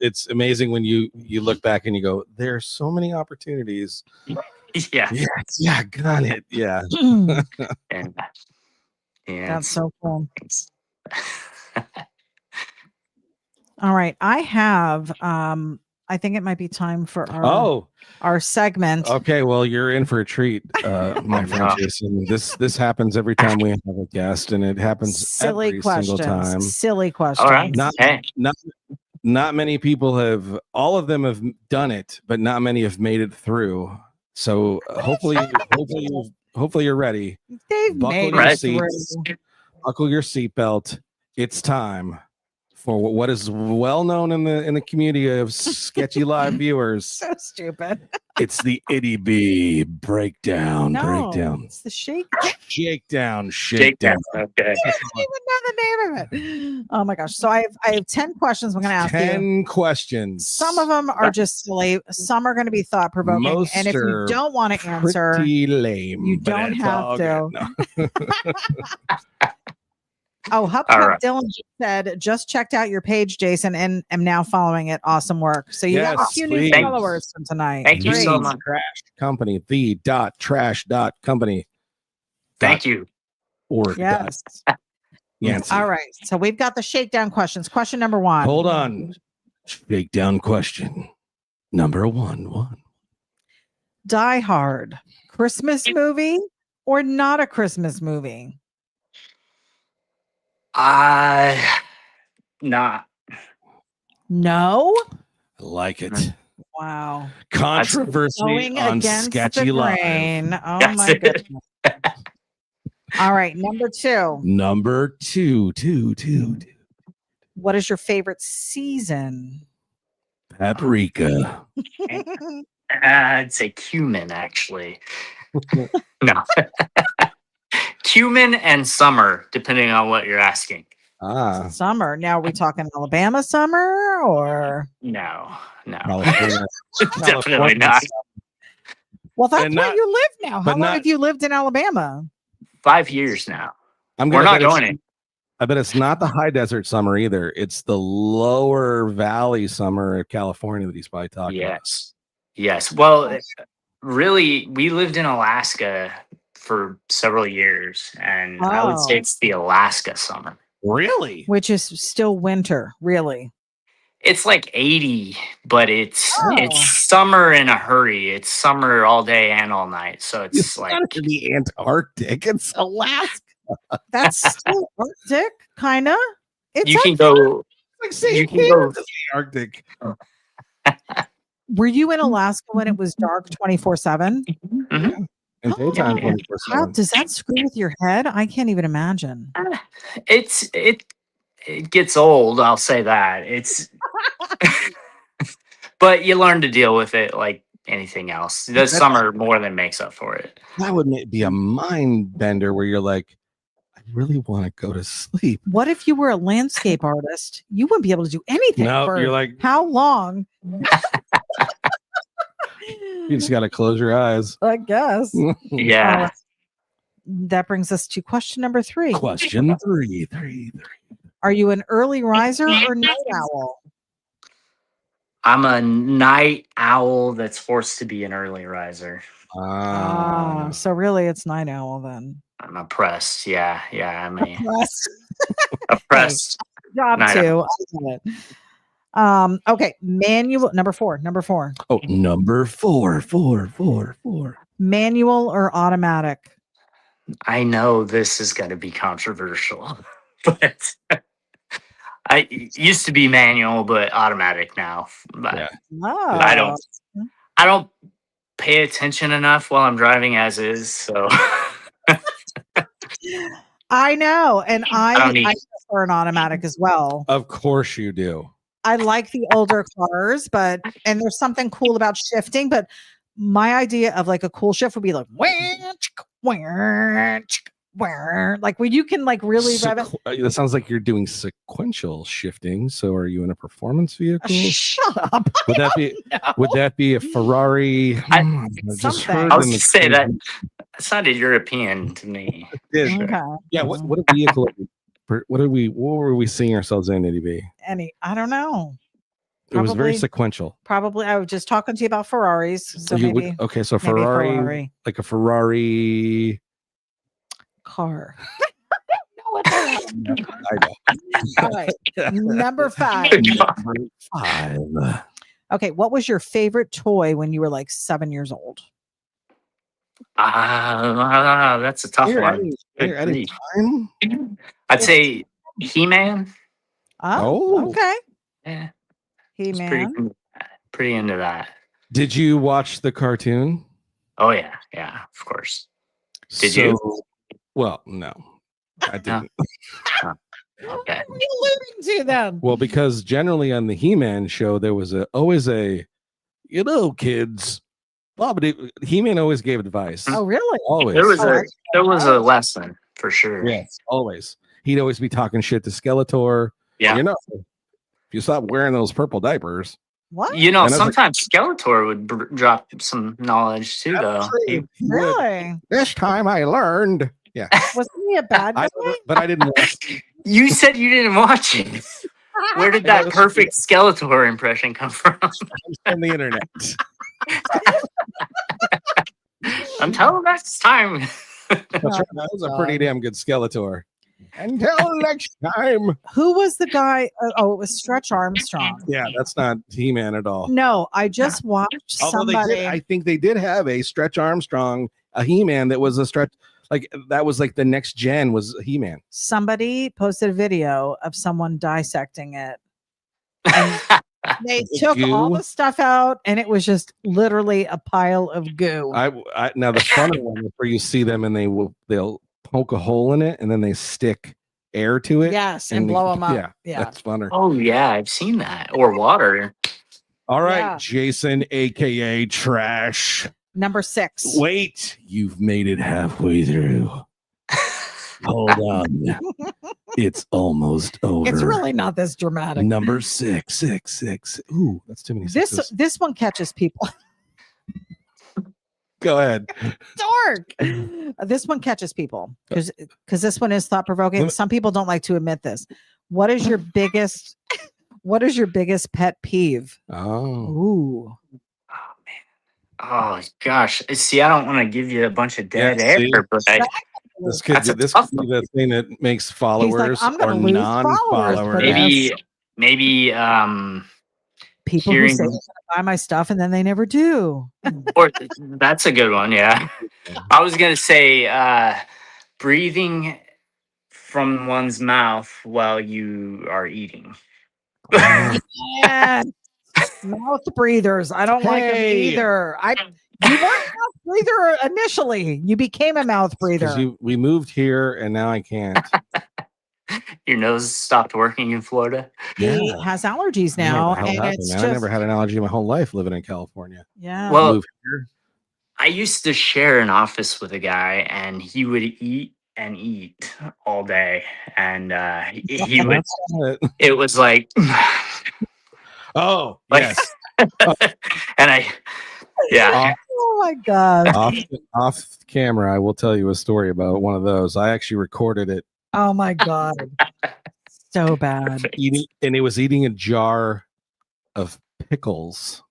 It's amazing when you look back and you go, there's so many opportunities. Yeah. Yeah, got it. Yeah. And that's so cool. All right. I have I think it might be time for Oh, our segment. okay. Well, you're in for a treat, my friend no. Jason. This happens every time we have a guest, and it happens Silly every questions. single time. Silly questions. All right. Not, Hey. not many people have. All of them have done it, but not many have made it through. So hopefully you're ready. They've Buckle made your it seats. through. Buckle your seatbelt. It's time for what is well known in the community of sketchy live viewers. So stupid. It's the Itty B breakdown. No, Breakdown. it's the shake. Shakedown. Jake, Shakedown. okay. I don't even know the name of it. Oh my gosh. So I have 10 questions I'm going to ask you. 10 questions. Some of them are just silly. Some are going to be thought provoking. Most And if you are don't want to answer, pretty lame. you but don't it's have all to. good. No. oh, Hub All Cup right. Dylan just said, just checked out your page, Jason, and am now following it. Awesome work. So you got a Yes, few please. new followers from tonight. Thank you so Great. much. Trash Company. The dot trash dot company. Thank you. Org. Yes. Yancy. All right. So we've got the shakedown questions. Question number 1. Hold on. Shakedown question. Number one. Die Hard, Christmas movie or not a Christmas movie? Not. No. I like it. Wow. Controversy Going on against Sketchy the Live. grain. Oh That's my it. goodness. All right. Number 2. Number two. What is your favorite season? Paprika. I'd say cumin, actually. No. Cumin and summer, depending on what you're asking. Ah. Summer. Now, are we talking Alabama summer or? No. California. Definitely not. Well, that's And where not- you live now. How but long not- have you lived in Alabama? 5 years now. I'm We're gonna not bet it's- going in. I bet it's not the high desert summer either. It's the lower valley summer of California that he's probably talking about. Yes. Well, really, we lived in Alaska for several years, and I would say Oh. it's the Alaska summer. Really? Which is still winter, really. It's like 80, but it's Oh. summer in a hurry. It's summer all day and all night. So it's It's like not in the Antarctic. It's Alaska. That's still Arctic, kind of. It's you can like- go. Like saying You can go. Canada's the Arctic. Were you in Alaska when it was dark 24/7? Mhm. And daytime Yeah. 24/7. How does that screw with your head? I can't even imagine. It gets old. I'll say that it's, but you learn to deal with it like anything else. The summer more than makes up for it. That would be a mind bender where you're like, I really want to go to sleep. What if you were a landscape artist? You wouldn't be able to do anything. No, for you're like, how long? you just got to close your eyes. I guess. Yeah. That brings us to question number 3. Question three. Are you an early riser or night owl? I'm a night owl that's forced to be an early riser. So really it's night owl then. I'm oppressed. Yeah. I'm Yes. oppressed. Job Night 2. I get it. Okay. Manual number 4. Oh, number four. Manual or automatic? I know this is going to be controversial, but I used to be manual, but automatic now. But Yeah. Oh. I don't pay attention enough while I'm driving as is. So I know. And I don't need- I prefer an automatic as well. Of course you do. I like the older cars, and there's something cool about shifting, but my idea of like a cool shift would be like like where you can like really rev it. That sounds like you're doing sequential shifting. So are you in a performance vehicle? Shut up. Would that be would that be a Ferrari? I Something. heard I was in going the to say that crazy- it sounded European to me. Did. Okay. Yeah, what vehicle what were we seeing ourselves in, ADB? I don't know. It was very Probably- sequential. Probably I was just talking to you about Ferraris. So You would- maybe okay, so maybe Ferrari, like a Ferrari. car. I know. All right. Number 5. Good Number 5. Okay, what was your favorite toy when you were like 7 years old? That's a tough one. Good You're adding grief. time. I'd say He-Man. Oh, Oh, okay. Yeah, it's He-Man. pretty into that. did you watch the cartoon? Oh yeah, of course. Did So, you? well, no, I didn't. Huh. Okay. What are you alluding to then? Well, because generally on the He-Man show, there was always a, kids. Well, but He-Man always gave advice. Oh, really? Always. There was a lesson for sure. Yes, always. He'd always be talking shit to Skeletor. Yeah. If you stop wearing those purple diapers. What? And I was like- Sometimes Skeletor would drop some knowledge too, though. He would. Really? This time I learned. Yeah. Wasn't he a bad guy? But I didn't watch You said you didn't watch it. Where did that perfect Skeletor impression come from? on the internet. Until next time. That's right. That was a pretty damn good Skeletor. Until next time. Who was the guy? It was Stretch Armstrong. Yeah, that's not He-Man at all. No, I just watched Although somebody. I think they did have a Stretch Armstrong, a He-Man that was a stretch, like that was like the next gen was He-Man. Somebody posted a video of someone dissecting it. And they took all Goo. the stuff out, and it was just literally a pile of goo. I now the funny one is where you see them and they'll poke a hole in it and then they stick air to it. Yes, and blow them up. Yeah. That's funner. Oh yeah, I've seen that. Or water. All right, Yeah. Jason, aka Trash. Number 6. Wait, you've made it halfway through. Hold on. It's almost over. It's really not this dramatic. Number 666. Ooh, that's too many sixes. This one catches people. Go ahead. Dark. This one catches people because this one is thought provoking. Some people don't like to admit this. What is your biggest pet peeve? Oh. Ooh. Oh man. Oh gosh. See, I don't want to give you a bunch of dead Yeah, see? air, but This could That's be a this tough could be the thing that makes followers I'm gonna or lose followers for non-followers. this. maybe People who hearing- say they're gonna buy my stuff and then they never do. or that's a good one, yeah. I was gonna say breathing from one's mouth while you are eating. Yeah. Mouth breathers. I don't like them Hey. either. You weren't a mouth breather initially. You became a mouth breather. Because we moved here and now I can't. Your nose stopped working in Florida. He has allergies now, I don't know and what happened, it's man. just I never had an allergy my whole life living in California. yeah. Well, Moved here. I used to share an office with a guy, and he would eat and eat all day, and he would. That's it. It was like, Oh, Like- yes. and yeah. Oh my god. Off camera, I will tell you a story about one of those. I actually recorded it Oh my god. So bad. eating, and it was eating a jar of pickles.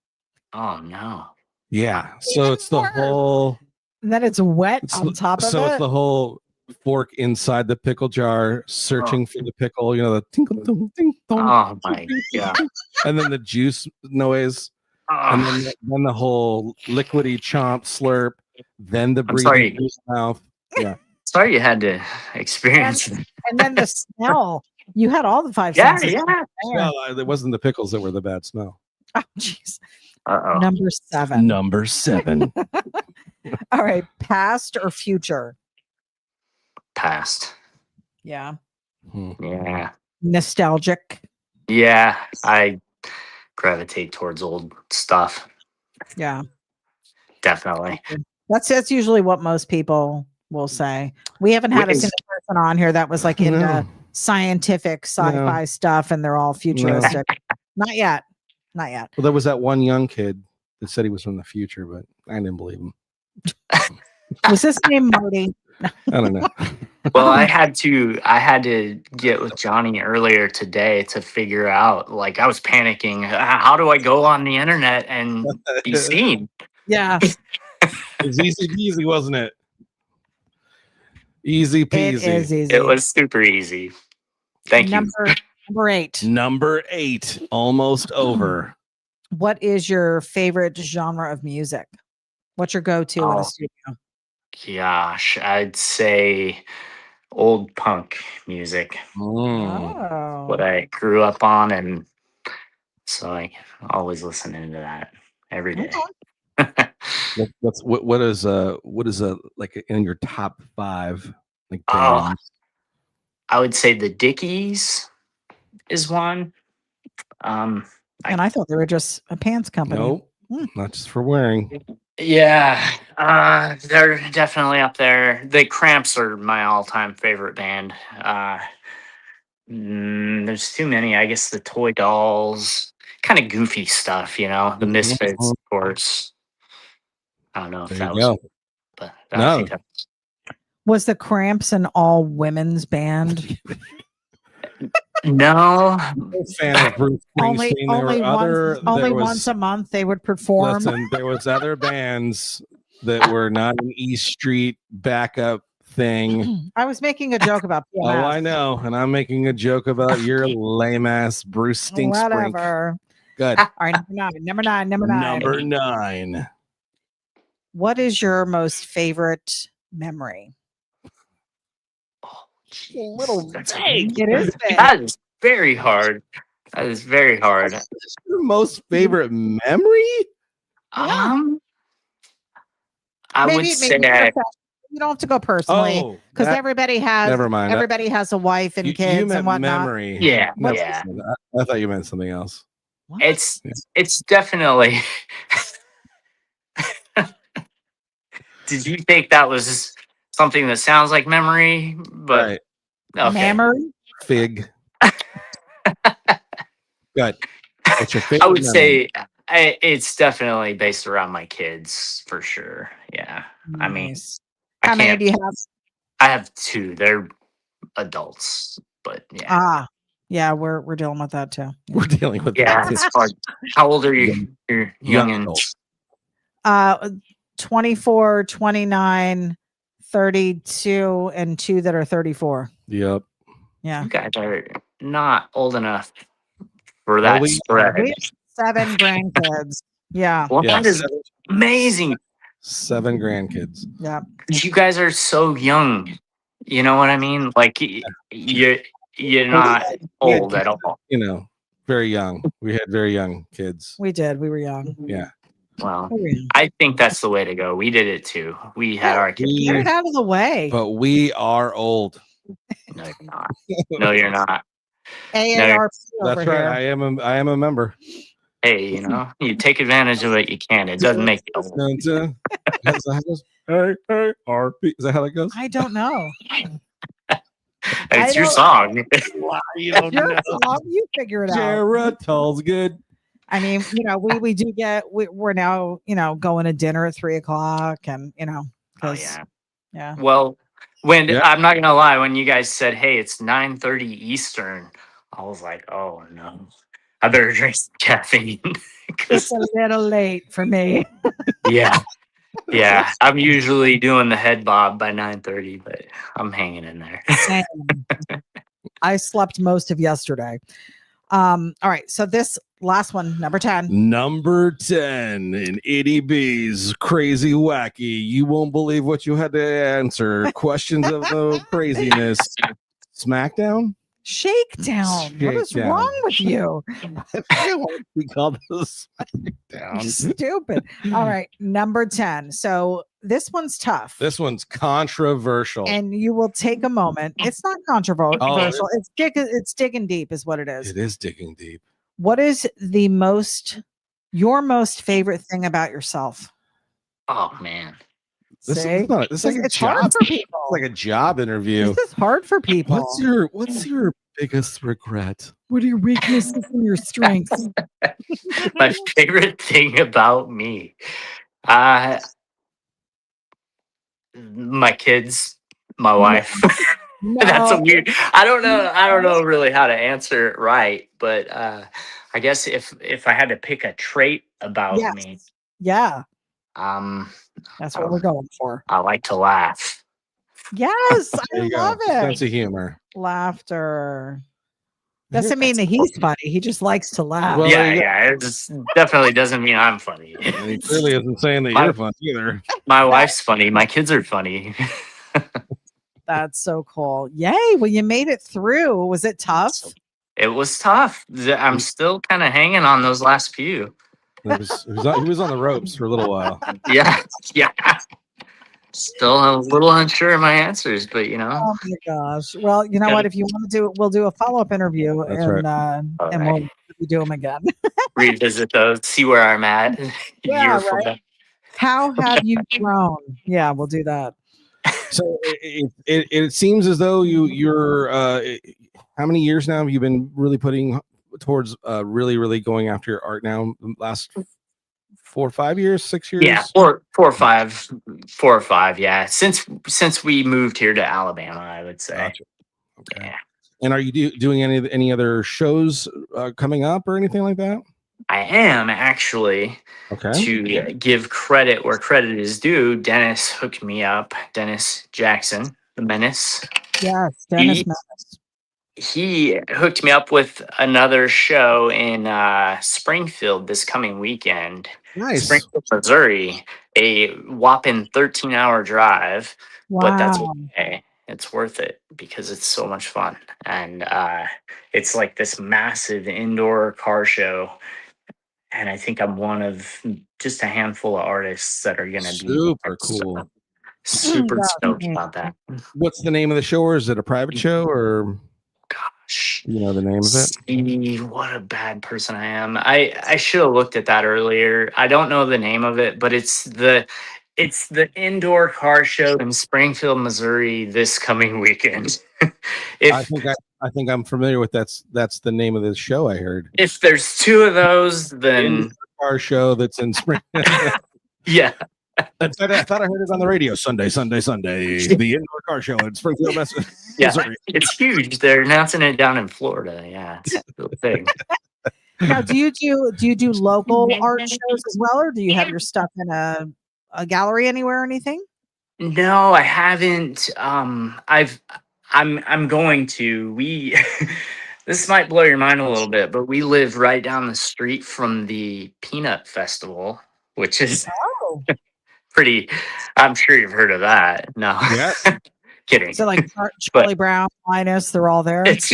Oh no. Yeah. So Even it's the worse. whole And then it's wet it's on the- top of so it. it's the whole fork inside the pickle jar, searching for the pickle, the tinkle dong, ding dong, Oh my god. and then the juice noise, and then the whole liquidy chomp slurp, then the I'm sorry. breathing through the mouth. Yeah. Sorry you had to experience. and then the smell. You had all the 5 Yeah, senses. yeah. there. No, it wasn't the pickles that were the bad smell. Oh, jeez. Uh-oh. Number 7. Number 7. All right. Past or future? Past. Yeah. Yeah. Nostalgic. Yeah. I gravitate towards old stuff. Yeah. Definitely. That's usually what most people will say. We haven't had a Which- single person on here that was like into No. scientific sci-fi stuff, and they're all futuristic. Not yet. Not yet. Well, there was that one young kid that said he was from the future, but I didn't believe him. Was his name Marty? I don't know. Well, I had to get with Johnny earlier today to figure out, like, I was panicking. How do I go on the internet and be seen? Yeah. It was easy peasy, wasn't it? Easy It peasy. is easy. It was super easy. Thank you. Number 8. Number 8, almost over. What is your favorite genre of music? What's your go-to in a Oh studio? gosh, I'd say old punk music. Mm. What Oh, I grew up on, and so I always listening to that every day. okay. What is like in your top 5 like Oh, bands? I would say the Dickies is one. Um, I And I thought they were just a pants company. Nope, Hmm. not just for wearing. yeah, they're definitely up there. The Cramps are my all-time favorite band. There's too many. I guess the Toy Dolls, kind of goofy stuff, the Misfits, Mhm. of course. I don't know if There that you was, go. but I No, think that. Was the Cramps an all women's band? No. big fan of Bruce only Springsteen. There only were once other. only There once was a month they would perform. listen. There was other bands that were not an East Street backup thing. I was making a joke about Oh, PMS. I know, and I'm making a joke about your lame ass Bruce Stink Sprink. Whatever. Good. All right, number nine. Number 9. What is your most favorite memory? Oh, A little that's vague. It is big. that is very hard. That is very hard. What's your most favorite memory? Yeah. I would Maybe say you don't have to go personally Oh, because that- everybody has never mind. a wife and You kids meant and whatnot. memory. Yeah, Never yeah. mind. I thought you meant something else. What? It's definitely. Did you think that was something that sounds like memory? But Right. okay. Memory? Fig. Good. What's your favorite I would memory? say it's definitely based around my kids for sure. Yeah. I mean, Nice. I How many can't. do you have? I have 2. They're adults, but yeah. Ah, yeah, we're dealing with that too. We're dealing with Yeah, that. it's hard. How old are you? Young- You're young young and adult. 24, 29, 32, and 2 that are 34. Yep. Yeah. you guys are not old enough for Well, that we spread. We have 7 grandkids. Yeah. Well, Yeah, that is amazing. 7 grandkids. Yeah. You guys are so young. You know what I mean? Like you're not We had old at all. very young. We had very young kids. We did. We were young. Yeah. Well, We were young. I think that's the way to go. We did it too. We had our kids. Get it out of the way. But we are old. No, you're not. No, you're not. AARP over That's right. here. I am a member. Hey, you take advantage of it. You can. It doesn't make you old. Is that how it goes? Hey, RP. Is that how that goes? I don't know. It's your don't- song. You It's your song. You figure it out. Geritol's good. I mean, we do we're now, going to dinner at 3:00 and, Oh 'cause- yeah. yeah. Well, when Yeah. I'm not gonna lie, when you guys said, "Hey, it's 9:30 Eastern," I was like, "Oh no, I better drink some caffeine." It's 'Cause- a little late for me. yeah, yeah, I'm usually doing the head bob by 9:30, but I'm hanging in there. Same. I slept most of yesterday. All right. So this last one, number 10. Number 10 in Itty B's Crazy Wacky. You won't believe what you had to answer. Questions of the craziness. SmackDown? Shakedown. What is Shakedown. wrong with you? We call this You're SmackDown. stupid. All right. Number 10. So this one's tough. This one's controversial. And you will take a moment. It's not controversial. Oh. It's digging deep, is what it is. It is digging deep. What is your most favorite thing about yourself? Oh man, This See? is not. This is like a It's hard job. for people. It's like a job interview. This is hard for people. What's your biggest regret? What are your weaknesses and your strengths? my favorite thing about me, my kids, my wife. That's a weird. I don't know really how to answer it right, but I guess if I had to pick a trait about me, Yes. Yeah. That's what Oh. we're going for. I like to laugh. Yes. There I you go. love Sense it. of humor. Laughter. Doesn't mean that he's funny. He just likes to laugh. Well, there Yeah, you go. yeah. It just definitely doesn't mean I'm funny. And he clearly isn't saying that My- you're fun either. My wife's funny. My kids are funny. That's so cool. Yay. Well, you made it through. Was it tough? It was tough. I'm still kind of hanging on those last few. He was on the ropes for a little while. Yeah, yeah. Still a little unsure of my answers, but Oh my gosh. Well, you know Gotta- what? If you want to do it, we'll do a follow-up interview That's and All and right. we'll do them again. revisit those, see where I'm at a Yeah, year from right. now. How have you grown? Yeah, we'll do that. So it seems as though you're how many years now have you been really putting towards really going after your art now? Last 4 or 5 years, 6 years? Yeah, four or five. Yeah, since we moved here to Alabama, I would say. Gotcha. Okay. Yeah. And are you doing any other shows coming up or anything like that? I am actually, Okay. to give credit where credit is due. Dennis hooked me up. Dennis Jackson, the Menace. Yes, Dennis. He- Menace. He hooked me up with another show in Springfield this coming weekend. Nice. Springfield, Missouri, a whopping 13-hour drive, but that's Wow. okay. It's worth it because it's so much fun. And it's like this massive indoor car show. And I think I'm one of just a handful of artists that are going to be Super there. So cool. super That's stoked neat. about that. What's the name of the show, or is it a private show, or Gosh. you know the name of it? See, what a bad person I am. I should have looked at that earlier. I don't know the name of it, but it's the indoor car show in Springfield, Missouri this coming weekend. I think I'm familiar with that's the name of the show I heard. If there's two of those, then Our show that's in spring. yeah. I thought I heard it on the radio Sunday. The indoor car show in Springfield, Yeah. Missouri. It's huge. They're announcing it down in Florida. Yeah, it's a real thing. Now, do you do local art shows as well, or do you have your stuff in a gallery anywhere or anything? No, I haven't. I'm going to. We this might blow your mind a little bit, but we live right down the street from the Peanut Festival, which is Oh, pretty. I'm sure you've heard of that. No, Yeah. kidding. so like Charlie Brown, Linus, they're all there. It's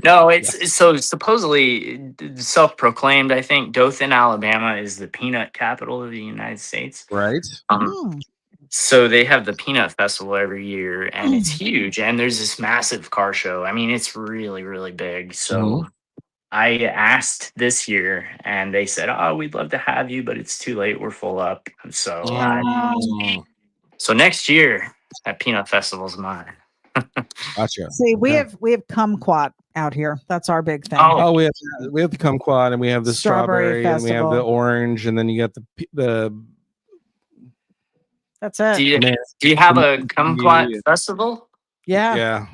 no, it's so supposedly self-proclaimed. I think Dothan, Alabama, is the peanut capital of the United States. Right. Hmm. So they have the Peanut Festival every year, and it's huge. And there's this massive car show. I mean, it's really, really big. So I asked this year, and they said, "Oh, we'd love to have you, but it's too late. We're full up." So, so next year, that Peanut Festival's mine. Gotcha. See, we have kumquat out here. That's our big thing. Oh, Oh, we have the kumquat, and we have the Strawberry strawberry, and we have the Festival. orange, and then you got the That's it. do you man, have a kumquat Yeah. festival? Yeah, yeah.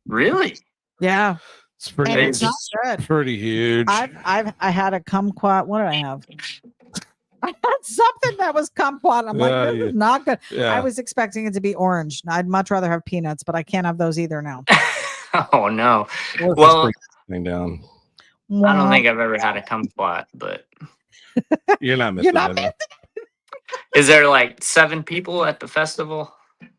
Really? yeah. It's pretty. And it's not It's good. pretty huge. I had a kumquat. What did I have? I had something that was kumquat. I'm like, Yeah, this yeah. is not good. yeah. I was expecting it to be orange. I'd much rather have peanuts, but I can't have those either now. Oh no. Let's Well, break this thing down. I don't think I've ever had a kumquat, but You're not missing You're not it. is there like 7 people at the festival?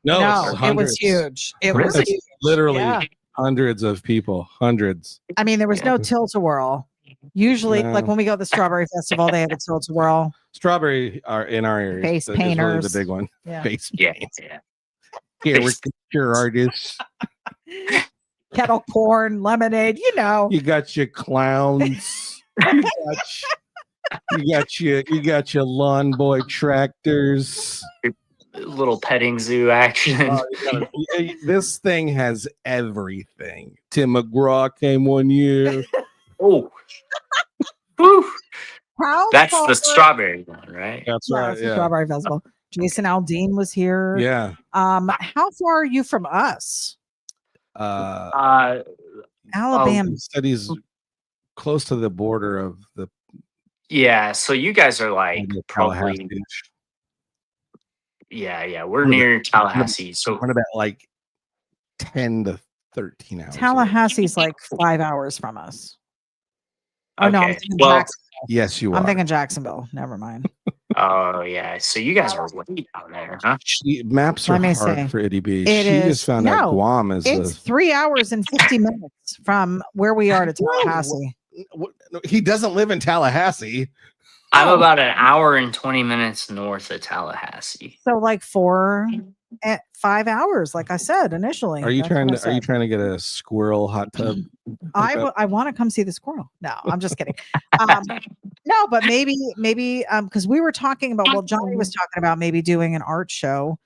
No, No, it's it was hundreds. huge. It was It's huge. literally Yeah. hundreds of people. Hundreds. I mean, there was no Yeah. tilt-a-whirl. Usually, No. like when we go to the Strawberry Festival, they have a tilt-a-whirl. Strawberry are in our area. Face It's really painters. the big one. Yeah. Face Yeah, paint. yeah. Here, we're your artists. Kettle corn, lemonade, you know. You got your clowns. you got your lawn boy tractors. Little petting zoo action. This thing has everything. Tim McGraw came one year. Oh. Whew. How That's far- the strawberry one, right? That's Yeah, right. it's the Yeah. Strawberry Festival. Jason Aldean was here. Yeah. How far are you from us? Alabama. He said he's close to the border of the Yeah, so you guys are like probably Tallahassee. yeah, we're near Tallahassee. So We're about like 10 to 13 hours. Tallahassee's like 5 hours from us. Oh no, I'm Okay. thinking Well, Jacksonville. Yes, you are. I'm thinking Jacksonville. Never mind. oh yeah. So you guys are way down there, huh? Maps are Let me hard see. for Itty B. It She is- just found out no, Guam is It's 3 hours and 50 minutes from where we are to Tallahassee. he doesn't live in Tallahassee. I'm Oh. about an hour and 20 minutes north of Tallahassee. So like 5 hours, like I said initially. Are you That's what trying I to said. get a squirrel hot tub? I want to come see the squirrel. No, I'm just kidding. No, but maybe because we were talking about, well, Johnny was talking about maybe doing an art show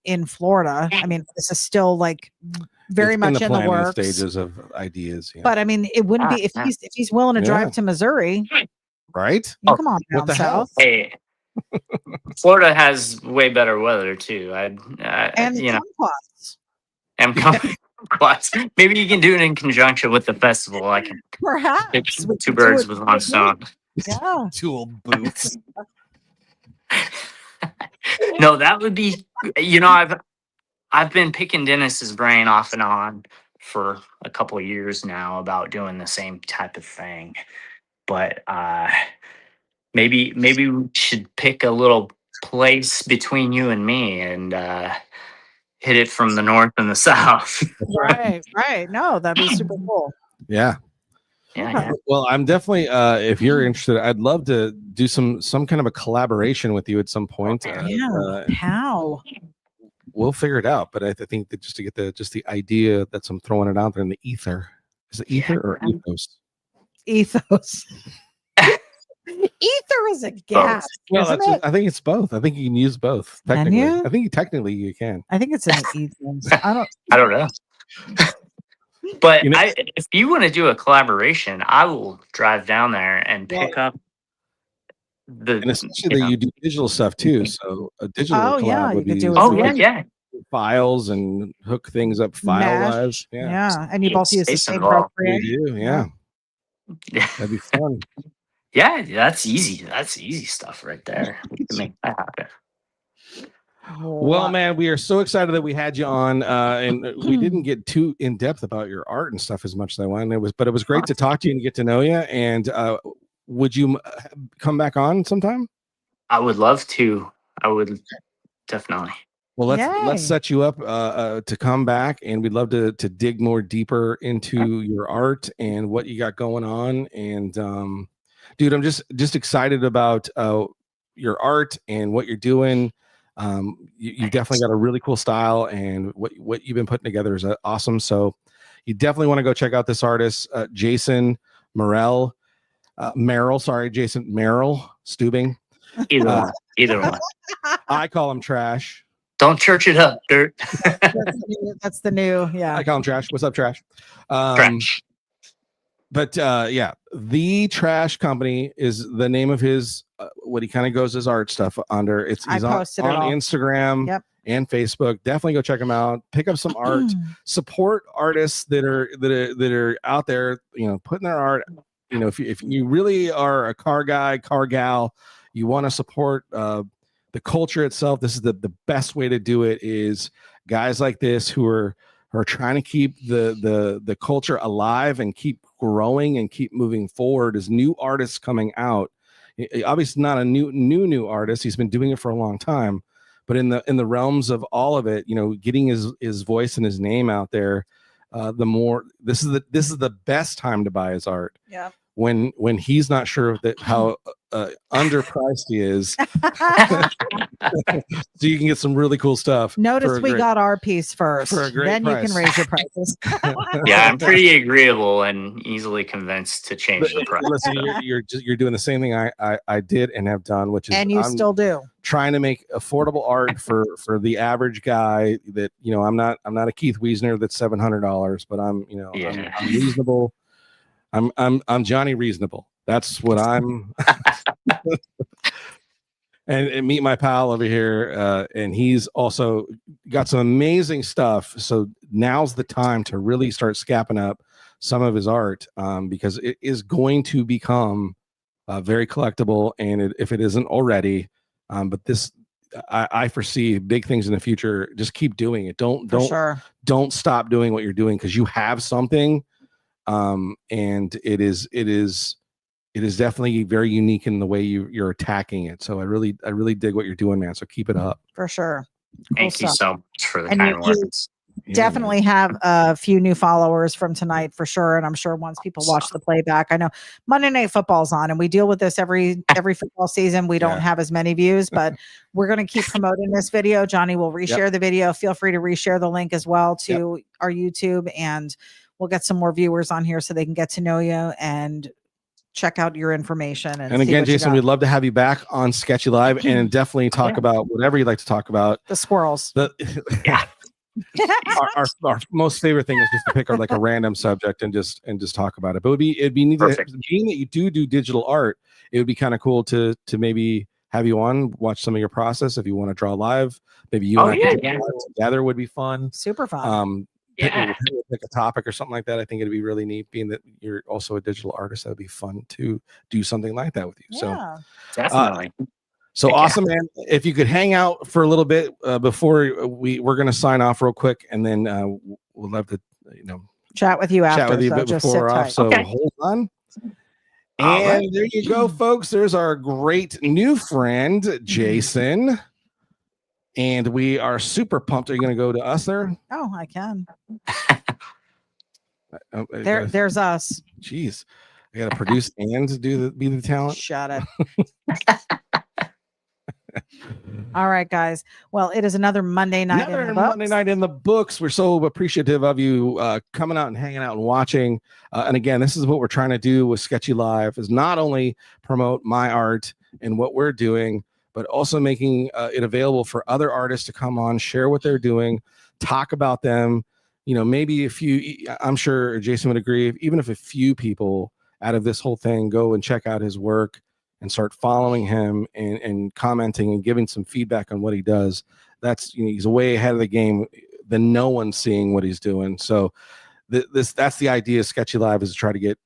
in Florida. I mean, this is still like very It's much in the planning works. stages of ideas. Yeah. But I mean, it wouldn't be if he's willing to drive to Missouri. Right? You come on What down the hell? south. Hey, Florida has way better weather too. And you know, kumquats. am coming. Maybe you can do it in conjunction with the festival. I can hit Perhaps we two could do birds it with with one you. stone. Yeah. Tool boots. No, that would be. You know, I've been picking Dennis's brain off and on for a couple of years now about doing the same type of thing, but maybe we should pick a little place between you and me and hit it from the north and the south. Right. No, that'd be super cool. Yeah. Yeah. Well, I'm definitely if you're interested, I'd love to do some kind of a collaboration with you at some point. How? We'll figure it out, but I think that just to get the idea that I'm throwing it out there in the ether. Is it ether or ethos? Ethos. Ether is a gas. Well, Isn't it? I think it's both. I think you can use both. Can Technically, you? I think technically you can. I think it's an ethos. I don't know. But You know- if you want to do a collaboration, I will drive down there and pick up the. And especially that you do digital stuff too. So a digital collab you would could be do yeah. files and hook things up file wise. Yeah. And you both use the Space same involved. Procreate. We do, yeah. Yeah. That'd be fun. Yeah, that's easy. That's easy stuff right there. We can make that happen. Well, man, we are so excited that we had you on, and we didn't get too in depth about your art and stuff as much as I wanted. But it was great to talk to you and get to know you. And would you come back on sometime? I would love to. I would definitely. Well, let's set you up to come back, and we'd love to dig more deeper into your art and what you got going on. And dude, I'm just excited about your art and what you're doing. You've definitely got a really cool style, and what you've been putting together is awesome. So you definitely want to go check out this artist, Jason Mairel. Jason Mairel Stubing. Either one. I call him Trash. Don't church it up, Dirt. That's the new, yeah. I call him Trash. What's up, Trash? Trash. But yeah, The Trash Company is the name of his what he kind of goes his art stuff under. He's on Instagram and Facebook. Definitely go check him out. Pick up some art. Support artists that are out there, putting their art. If you really are a car guy, car gal, you want to support the culture itself. This is the best way to do it. Is guys like this who are trying to keep the culture alive and keep growing and keep moving forward as new artists coming out. Obviously not a new artist. He's been doing it for a long time, but in the realms of all of it, getting his voice and his name out there, the more this is the best time to buy his art. Yeah. When he's not sure that how underpriced he is. So you can get some really cool stuff. Notice we got our piece first. For a great then price. You can raise your prices. Yeah, I'm pretty agreeable and easily convinced to change the price. Listen, you're doing the same thing I did and have done, which is and you still do. Trying to make affordable art for the average guy that I'm not a Keith Wiesner that's $700, but I'm I'm reasonable. I'm Johnny Reasonable. That's what I'm. and meet my pal over here, and he's also got some amazing stuff. So now's the time to really start scapping up some of his art, because it is going to become very collectible, and if it isn't already, but this I foresee big things in the future. Just keep doing it. Don't stop doing what you're doing, because you have something. And it is definitely very unique in the way you're attacking it. So I really dig what you're doing, man. So keep it up. For sure. Thank you so much for the And kind words. Definitely have a few new followers from tonight for sure. And I'm sure once people watch the playback, I know Monday Night Football's on, and we deal with this every football season. We don't have as many views, but we're going to keep promoting this video. Johnny will reshare the video. Feel free to reshare the link as well to our YouTube, and we'll get some more viewers on here so they can get to know you and check out your information. And again, Jason, we'd love to have you back on Sketchy Live, and definitely talk about whatever you'd like to talk about. The squirrels. Our most favorite thing is just to pick like a random subject and just talk about it. But it'd be neat to, being that you do digital art, it would be kind of cool to maybe have you on, watch some of your process. If you want to draw live, maybe you and I can together would be fun. Super fun. Pick a topic or something like that. I think it'd be really neat, being that you're also a digital artist. That would be fun to do something like that with you. Yeah, so definitely. So awesome, man. If you could hang out for a little bit before we're going to sign off real quick, and then we'll love to chat with you after. Chat with you a bit before we're off. So hold on. And there you go, folks. There's our great new friend, Jason. And we are super pumped. Are you going to go to us there? Oh, I can. There's us. Jeez. I got to produce and be the talent. Shut it. All right, guys. Well, it is another Monday night. Monday night in the books. We're so appreciative of you coming out and hanging out and watching. And again, this is what we're trying to do with Sketchy Live, is not only promote my art and what we're doing, but also making it available for other artists to come on, share what they're doing, talk about them. Maybe I'm sure Jason would agree, even if a few people out of this whole thing go and check out his work and start following him and commenting and giving some feedback on what he does, that's he's way ahead of the game than no one seeing what he's doing. So that's the idea of Sketchy Live, is to try to get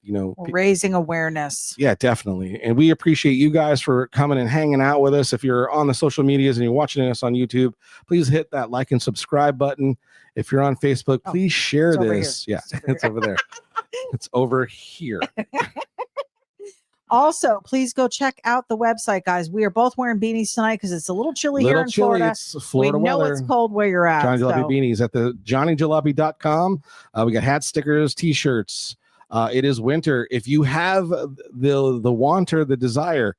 raising awareness. Yeah, definitely. And we appreciate you guys for coming and hanging out with us. If you're on the social medias and you're watching us on YouTube, please hit that like and subscribe button. If you're on Facebook, please share this. Yeah, it's over there. It's over here. Also, please go check out the website, guys. We are both wearing beanies tonight because it's a little chilly here in Florida. It's Florida we know weather. It's cold where you're at. Johnny Jalopy beanies at the johnnyjalopy.com. We got hats, stickers, t-shirts. It is winter. If you have the want or the desire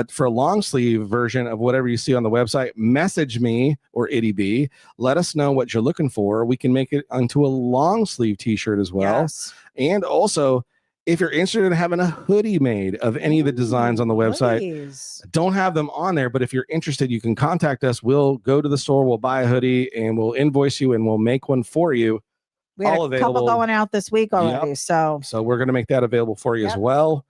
for a long sleeve version of whatever you see on the website, message me or Itty B. Let us know what you're looking for. We can make it into a long sleeve t-shirt as well. Yes. And also, if you're interested in having a hoodie made of any of the designs on the website, don't have them on there, but if you're interested, you can contact us. We'll go to the store, we'll buy a hoodie, and we'll invoice you, and we'll make one for you. We had a couple going out this week already. Yep. So we're going to make that available for you as well.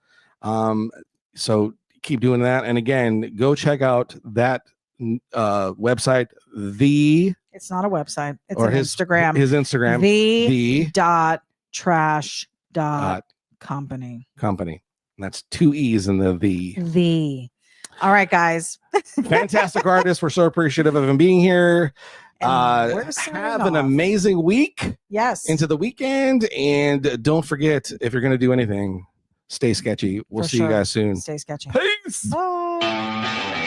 So keep doing that. And again, go check out that website. It's not a website. It's Instagram. His Instagram. Trash.company. And that's 2 E's in the. All right, guys. Fantastic artist. We're so appreciative of him being here. Have an amazing week. Yes. Into the weekend. And don't forget, if you're going to do anything, stay sketchy. We'll see you guys soon. Stay sketchy. Peace. Bye.